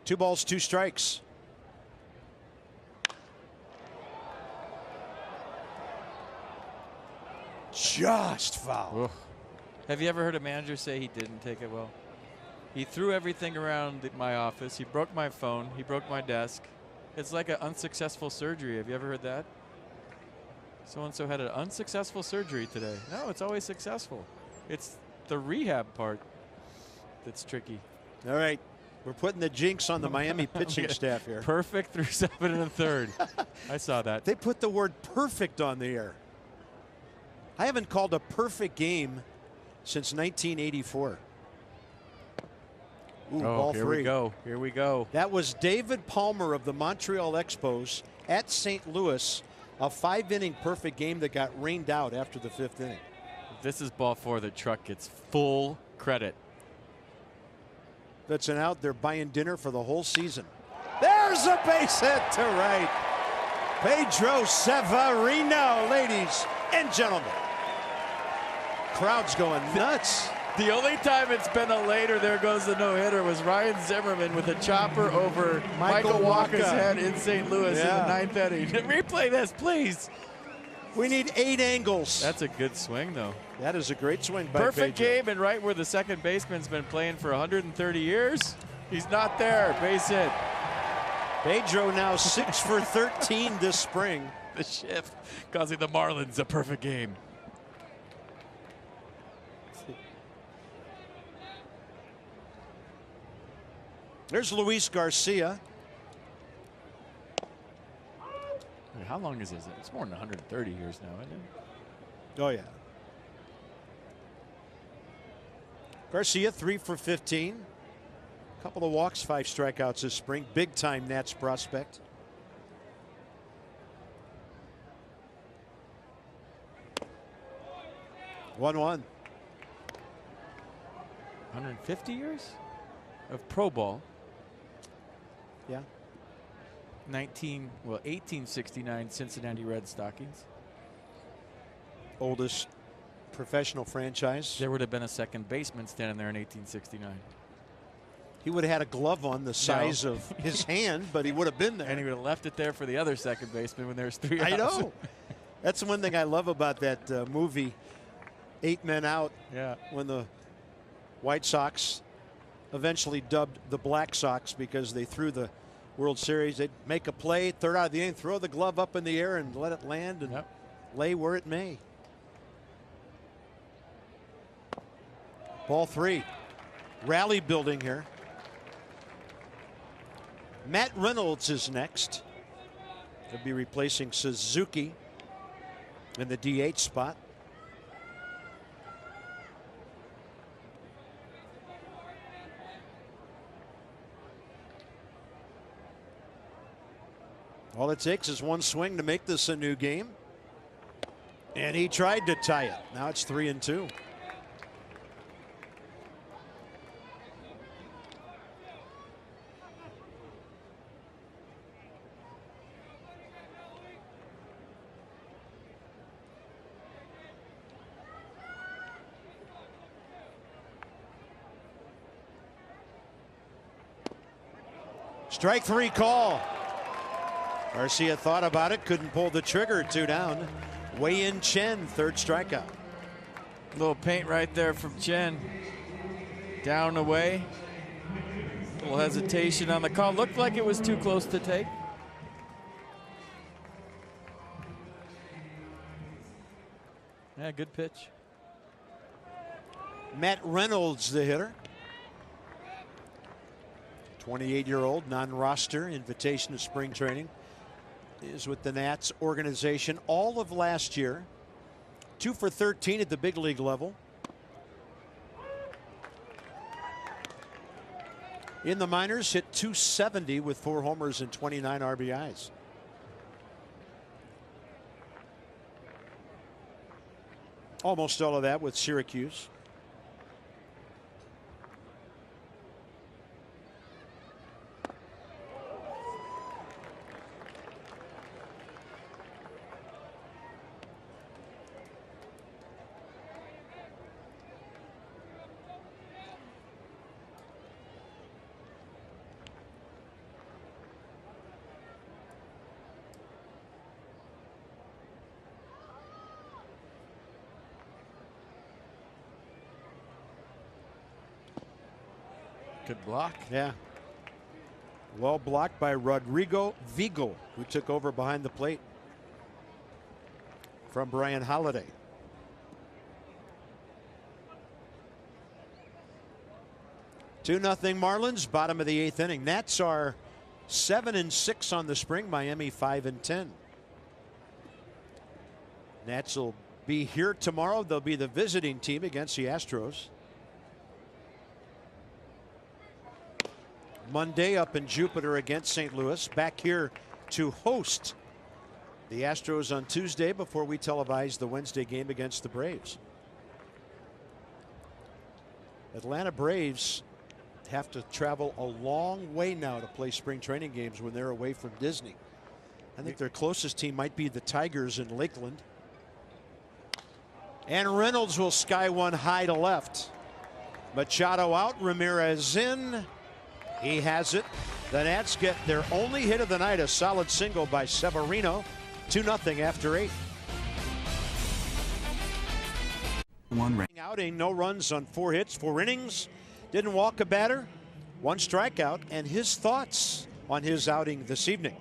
2 balls, 2 strikes. Just foul. Ugh. Have you ever heard a manager say he didn't take it well? He threw everything around my office. He broke my phone. He broke my desk. It's like an unsuccessful surgery. Have you ever heard that? So-and-so had an unsuccessful surgery today. No, it's always successful. It's the rehab part that's tricky. All right. We're putting the jinx on the Miami pitching staff here. Perfect through 7 1/3. I saw that. They put the word perfect on the air. I haven't called a perfect game since 1984. Ooh, ball here 3. we go. Here we go. That was David Palmer of the Montreal Expos at St. Louis. A 5-inning perfect game that got rained out after the 5th inning. This is ball 4. The truck gets full credit. That's an out. They're buying dinner for the whole season. There's a base hit to right. Pedro Severino, ladies and gentlemen. Crowd's going nuts. The only time it's been a later there goes the no-hitter was Ryan Zimmerman with a chopper over Michael Walker's head in St. Louis in the 9th inning. Replay this, please. We need 8 angles. That's a good swing, though. That is a great swing by Perfect Pedro. game, and right where the second baseman's been playing for 130 years. He's not there. Base hit. Pedro now 6 for 13 this spring. The shift causing the Marlins a perfect game. There's Luis Garcia. How long is this? It's more than 130 years now, isn't it? Oh, yeah. Garcia 3 for 15. Couple of walks, 5 strikeouts this spring. Big time Nats prospect. One. 150 years of pro ball. Yeah. 1869 Cincinnati Red Stockings. Oldest professional franchise. There would have been a second baseman standing there in 1869. He would have had a glove on the size of his hand, but he would have been there. And he would have left it there for the other second baseman when there's 3 outs. I know. That's the one thing I love about that movie, 8 Men Out. Yeah. When the White Sox, eventually dubbed the Black Sox because they threw the World Series, they'd make a play, 3rd out of the inning, throw the glove up in the air and let it land and lay where it may. Ball 3. Rally building here. Matt Reynolds is next. He'll be replacing Suzuki in the DH spot. All it takes is one swing to make this a new game. And he tried to tie it. Now it's 3-2. Strike 3 call. Garcia thought about it, couldn't pull the trigger. 2 down. Wei-Yin Chen, 3rd strikeout. Little paint right there from Chen. Down away. A little hesitation on the call. Looked like it was too close to take. Yeah, good pitch. Matt Reynolds, the hitter. 28-year-old, non-roster, invitation to spring training. Is with the Nats organization all of last year. 2 for 13 at the big league level. In the minors, hit .270 with 4 homers and 29 RBIs. Almost all of that with Syracuse. Good block. Yeah. Well blocked by Rodrigo Vigo, who took over behind the plate from Brian Holiday. Two nothing Marlins, bottom of the 8th inning. Nats are 7-6 on the spring. Miami 5-10. Nats will be here tomorrow. They'll be the visiting team against the Astros. Monday up in Jupiter against St. Louis. Back here to host the Astros on Tuesday before we televise the Wednesday game against the Braves. Atlanta Braves have to travel a long way now to play spring training games when they're away from Disney. I think their closest team might be the Tigers in Lakeland. And Reynolds will sky one high to left. Machado out, Ramirez in. He has it. The Nats get their only hit of the night, a solid single by Severino. 2-0 after 8. One outing, no runs on 4 hits, 4 innings. Didn't walk a batter, 1 strikeout, and his thoughts on his outing this evening.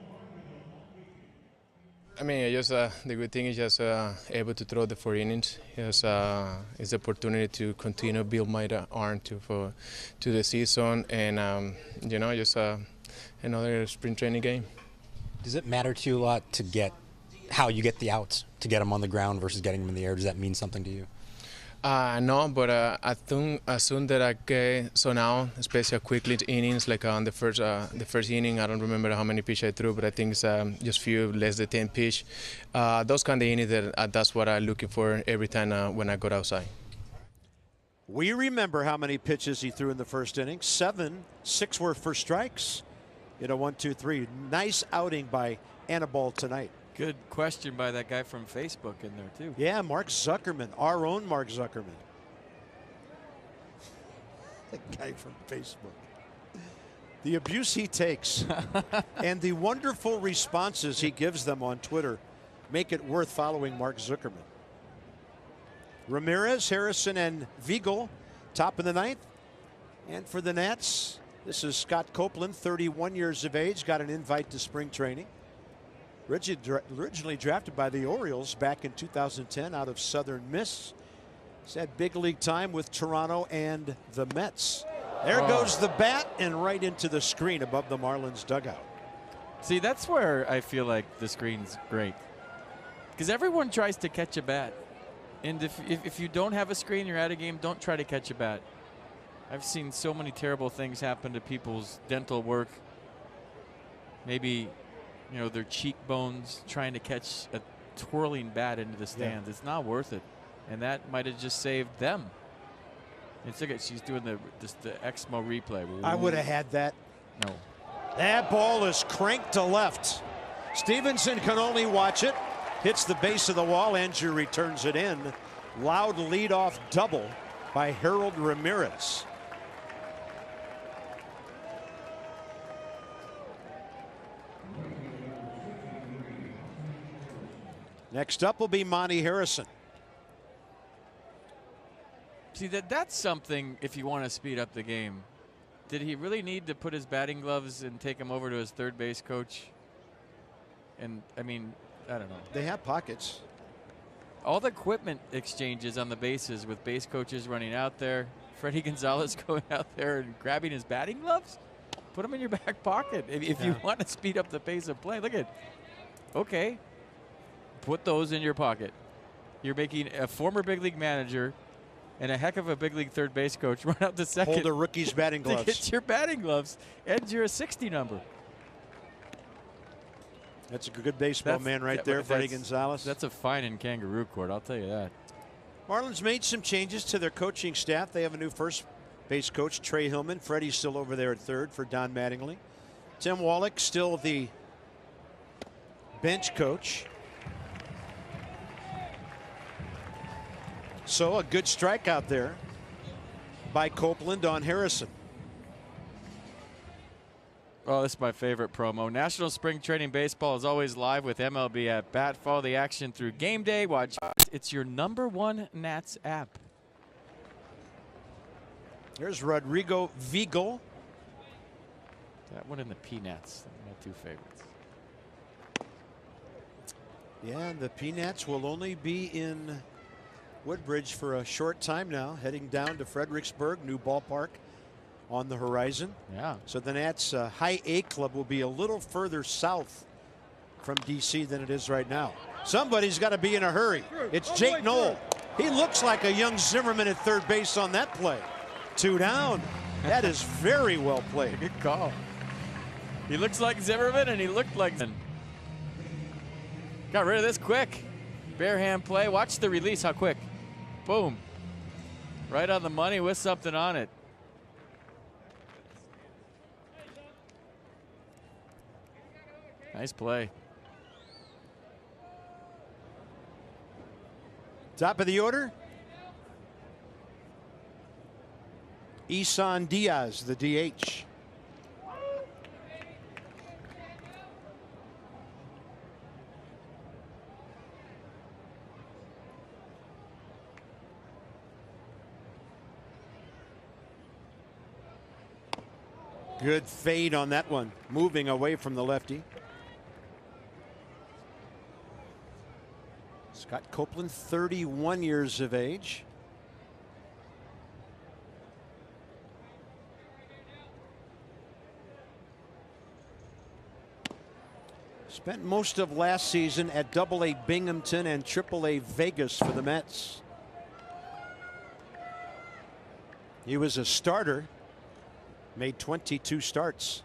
I mean, just the good thing is just able to throw the 4 innings. It's the opportunity to continue to build my arm to the season, and you know, just another spring training game. Does it matter to you a lot to get how you get the outs, to get them on the ground versus getting them in the air? Does that mean something to you? No, but I think as soon that I get so now, especially quickly innings, like on the first inning, I don't remember how many pitch I threw, but I think it's just few less than 10 pitch. Those kind of innings that's what I'm looking for every time when I go outside. We remember how many pitches he threw in the first inning. 7, 6 were for strikes. You know, 1, 2, 3. Nice outing by Anibal tonight. Good question by that guy from Facebook in there, too. Yeah, Mark Zuckerman, our own Mark Zuckerman. The guy from Facebook. The abuse he takes and the wonderful responses he gives them on Twitter make it worth following Mark Zuckerman. Ramirez, Harrison, and Vigo, top of the 9th. And for the Nats, this is Scott Copeland, 31 years of age, got an invite to spring training. Originally drafted by the Orioles back in 2010 out of Southern Miss. He's had big league time with Toronto and the Mets. There goes the bat and right into the screen above the Marlins dugout. See, that's where I feel like the screen's great. Because everyone tries to catch a bat. And if you don't have a screen, you're at a game, don't try to catch a bat. I've seen so many terrible things happen to people's dental work. Maybe, you know, their cheekbones trying to catch a twirling bat into the stands. Yeah. It's not worth it. And that might have just saved them. And look at, she's doing the Exmo replay. I would have had that. No. That ball is cranked to left. Stevenson can only watch it. Hits the base of the wall. Andrew returns it in. Loud leadoff double by Harold Ramirez. Next up will be Monty Harrison. See, that's something if you want to speed up the game. Did he really need to put his batting gloves and take him over to his third base coach? And, I mean, I don't know. They have pockets. All the equipment exchanges on the bases with base coaches running out there. Freddie Gonzalez going out there and grabbing his batting gloves? Put them in your back pocket if you want to speed up the pace of play. Look at, okay, put those in your pocket. You're making a former big league manager and a heck of a big league third base coach run out to second. Hold a rookie's batting gloves. To get your batting gloves and your 60 number. That's a good baseball man right there, Freddie Gonzalez. That's a fine in kangaroo court, I'll tell you that. Marlins made some changes to their coaching staff. They have a new first base coach, Trey Hillman. Freddie's still over there at third for Don Mattingly. Tim Wallach still the bench coach. So a good strikeout there by Copeland on Harrison. Oh, this is my favorite promo. National Spring Training Baseball is always live with MLB at Bat. Follow the action through game day. Watch. It's your #1 Nats app. There's Rodrigo Vigo. That one and the Peanuts. My two favorites. Yeah, the Peanuts will only be in Woodbridge for a short time now, heading down to Fredericksburg, new ballpark on the horizon. Yeah. So the Nats High A Club will be a little further south from D.C. than it is right now. Somebody's got to be in a hurry. It's Jake Knoll. He looks like a young Zimmerman at third base on that play. 2 down. That is very well played. Good call. He looks like Zimmerman and he looked like Zimmerman. Got rid of this quick. Bare hand play. Watch the release, how quick. Boom. Right on the money with something on it. Nice play. Top of the order. Isan Diaz, the DH. Good fade on that one, moving away from the lefty. Scott Copeland, 31 years of age. Spent most of last season at Double-A Binghamton and Triple-A Vegas for the Mets. He was a starter, made 22 starts.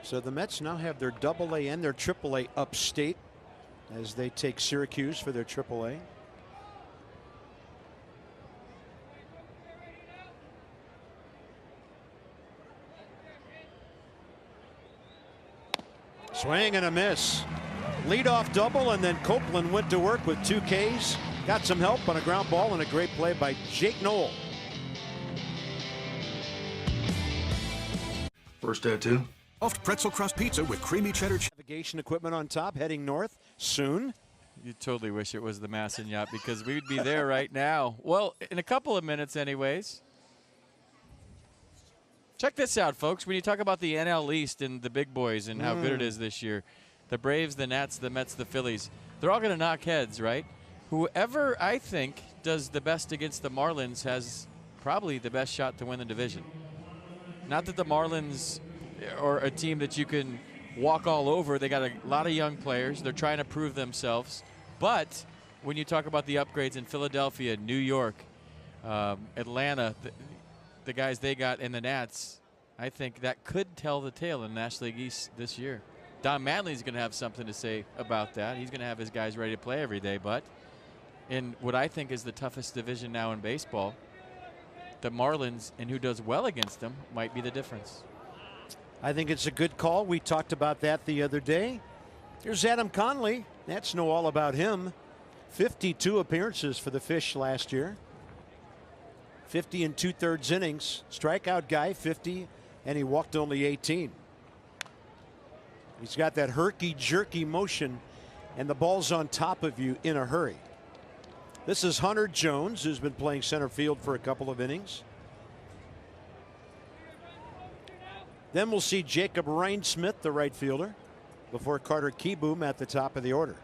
So the Mets now have their Double-A and their Triple-A upstate as they take Syracuse for their Triple-A. Swing and a miss. Leadoff double, and then Copeland went to work with 2 Ks. Got some help on a ground ball and a great play by Jake Knoll. First tattoo. Soft pretzel crust pizza with creamy cheddar. Navigation equipment on top, heading north soon. You totally wish it was the Masson yacht because we'd be there right now. Well, in a couple of minutes anyways. Check this out, folks. When you talk about the NL East and the big boys and how good it is this year, the Braves, the Nats, the Mets, the Phillies, they're all going to knock heads, right? Whoever, I think, does the best against the Marlins has probably the best shot to win the division. Not that the Marlins are a team that you can walk all over. They got a lot of young players. They're trying to prove themselves. But when you talk about the upgrades in Philadelphia, New York, Atlanta, the guys they got in the Nats, I think that could tell the tale in National League East this year. Don Mattingly's going to have something to say about that. He's going to have his guys ready to play every day. But in what I think is the toughest division now in baseball, the Marlins and who does well against them might be the difference. I think it's a good call. We talked about that the other day. Here's Adam Conley. Nats know all about him. 52 appearances for the Fish last year. 50 and 2/3 innings. Strikeout guy, 50, and he walked only 18. He's got that herky-jerky motion, and the ball's on top of you in a hurry. This is Hunter Jones, who's been playing center field for a couple of innings. Then we'll see Jacob Rhinesmith, the right fielder, before Carter Kieboom at the top of the order.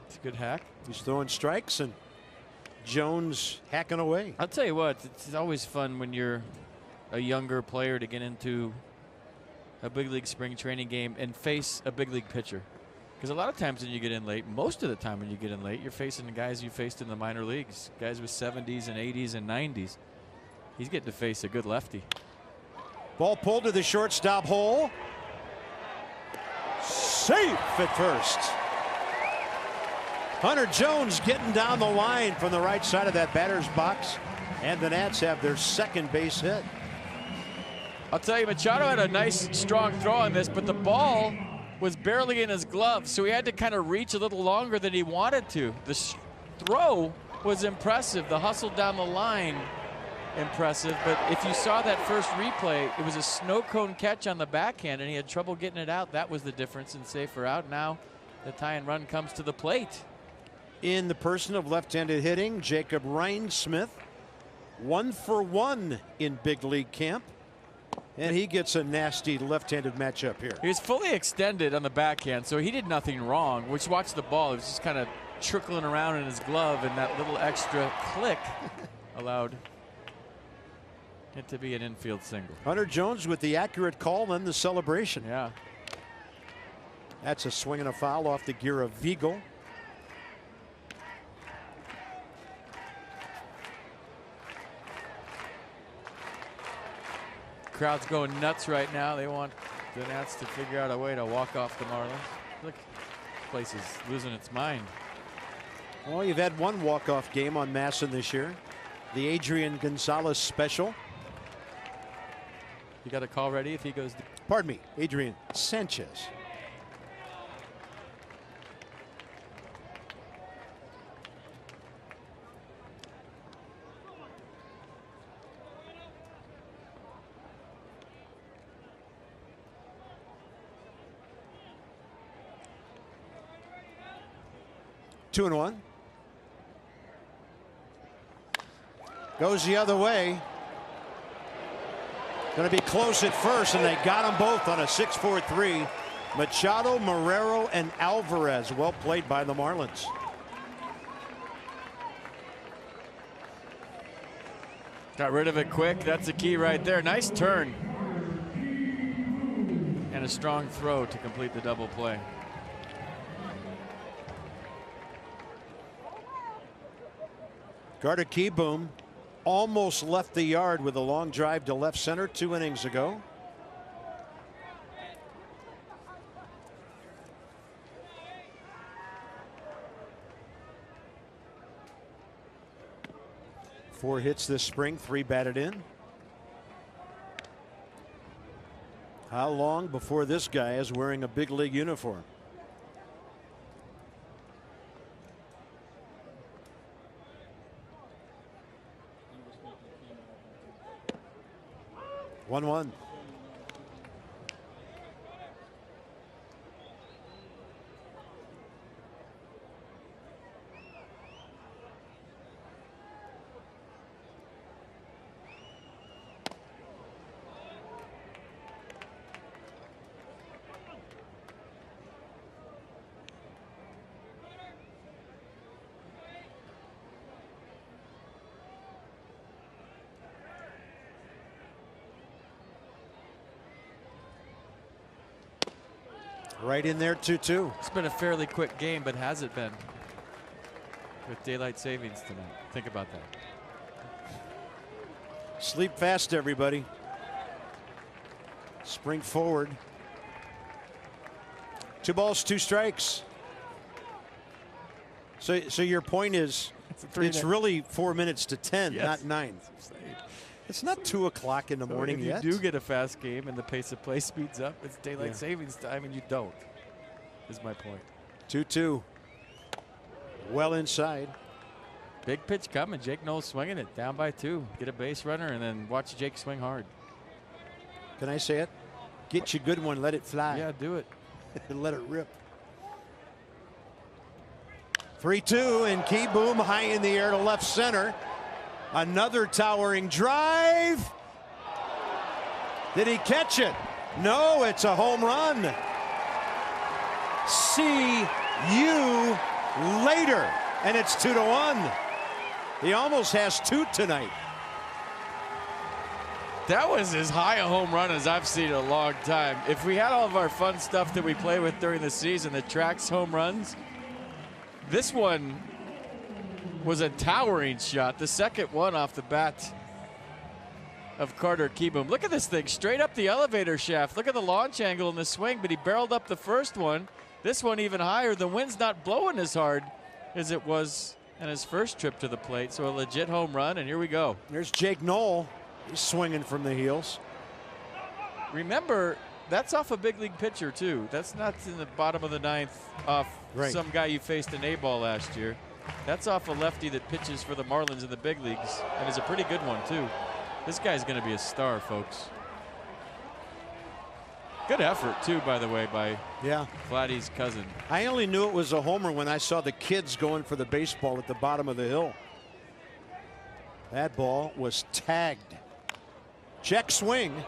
It's a good hack. He's throwing strikes, and Jones hacking away. I'll tell you what, it's always fun when you're a younger player to get into a big league spring training game and face a big league pitcher. Because a lot of times when you get in late, most of the time when you get in late, you're facing the guys you faced in the minor leagues, guys with 70s and 80s and 90s. He's getting to face a good lefty. Ball pulled to the shortstop hole. Safe at first. Hunter Jones getting down the line from the right side of that batter's box. And the Nats have their second base hit. I'll tell you, Machado had a nice, strong throw on this, but the ball was barely in his glove, so he had to kind of reach a little longer than he wanted to. The throw was impressive. The hustle down the line, impressive. But if you saw that first replay, it was a snow cone catch on the backhand, and he had trouble getting it out. That was the difference in safer out. Now the tie and run comes to the plate. In the person of left-handed hitting, Jacob Rhinesmith, 1 for 1 in big league camp. And he gets a nasty left-handed matchup here. He was fully extended on the backhand, so he did nothing wrong. Which, watch the ball. It was just kind of trickling around in his glove, and that little extra click allowed it to be an infield single. Hunter Jones with the accurate call and the celebration. Yeah. That's a swing and a foul off the gear of Vigo. Crowd's going nuts right now. They want the Nats to figure out a way to walk off the Marlins. Look, this place is losing its mind. Well, you've had one walk-off game on Masson this year. The Adrian Gonzalez special. You got a call ready if he goes. Pardon me, Adrian Sanchez. Two and one. Goes the other way. Going to be close at first, and they got them both on a 6-4-3. Machado, Marrero, and Alvarez. Well played by the Marlins. Got rid of it quick. That's the key right there. Nice turn. And a strong throw to complete the double play. Carter Kieboom almost left the yard with a long drive to left center 2 innings ago. Four hits this spring, 3 batted in. How long before this guy is wearing a big league uniform? One. Right in there, 2-2. It's been a fairly quick game, but has it been? With daylight savings tonight. Think about that. Sleep fast, everybody. Spring forward. 2 balls, 2 strikes. So your point is it's really 4 minutes to 10, yes. not 9. It's not 2 o'clock in the morning if yet. you do get a fast game and the pace of play speeds up, it's daylight savings time, and you don't, is my point. 2-2. Well inside. Big pitch coming. Jake Knowles swinging it. Down by 2. Get a base runner and then watch Jake swing hard. Can I say it? Get you a good one, let it fly. Yeah, do it. And let it rip. 3-2, and Key Boom high in the air to left center. Another towering drive. Did he catch it? No, it's a home run. See you later. And it's 2-1. He almost has 2 tonight. That was as high a home run as I've seen in a long time. If we had all of our fun stuff that we play with during the season that tracks home runs, this one was a towering shot. The second one off the bat of Carter Kieboom. Look at this thing, straight up the elevator shaft. Look at the launch angle in the swing, but he barreled up the first one. This one even higher. The wind's not blowing as hard as it was in his first trip to the plate. So a legit home run, and here we go. There's Jake Knoll. He's swinging from the heels. Remember, that's off a big league pitcher, too. That's not in the bottom of the ninth off some guy you faced in A-ball last year. That's off a lefty that pitches for the Marlins in the big leagues and is a pretty good one, too. This guy's going to be a star, folks. Good effort, too, by the way, by Vladdy's cousin. I only knew it was a homer when I saw the kids going for the baseball at the bottom of the hill. That ball was tagged. Check swing.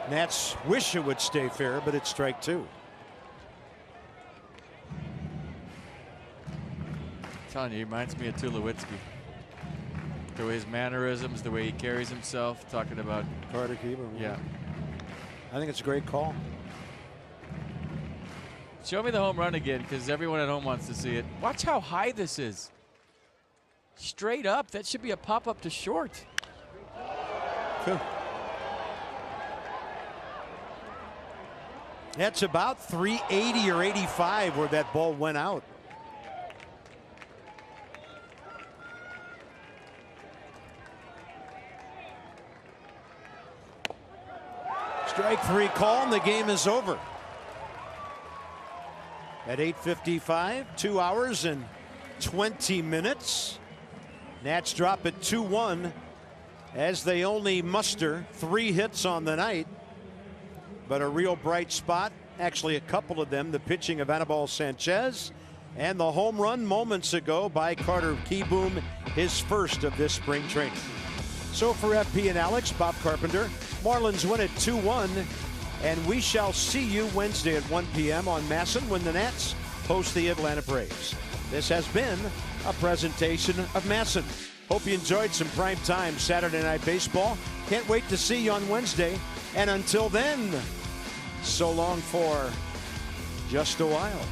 Nats wish it would stay fair, but it's strike 2. I'm telling you, he reminds me of Tulowitzki. The way his mannerisms, the way he carries himself, talking about Carter Kieboom. Yeah. I think it's a great call. Show me the home run again, because everyone at home wants to see it. Watch how high this is. Straight up. That should be a pop-up to short. That's about 380 or 85 where that ball went out. Strike 3 call, and the game is over. At 8:55, 2 hours and 20 minutes. Nats drop at 2-1 as they only muster 3 hits on the night. But a real bright spot, actually a couple of them, the pitching of Anibal Sanchez and the home run moments ago by Carter Kieboom, his first of this spring training. So for FP and Alex, Bob Carpenter, Marlins win at 2-1, and we shall see you Wednesday at 1 p.m. on MASN when the Nats host the Atlanta Braves. This has been a presentation of MASN. Hope you enjoyed some primetime Saturday Night Baseball. Can't wait to see you on Wednesday. And until then, so long for just a while.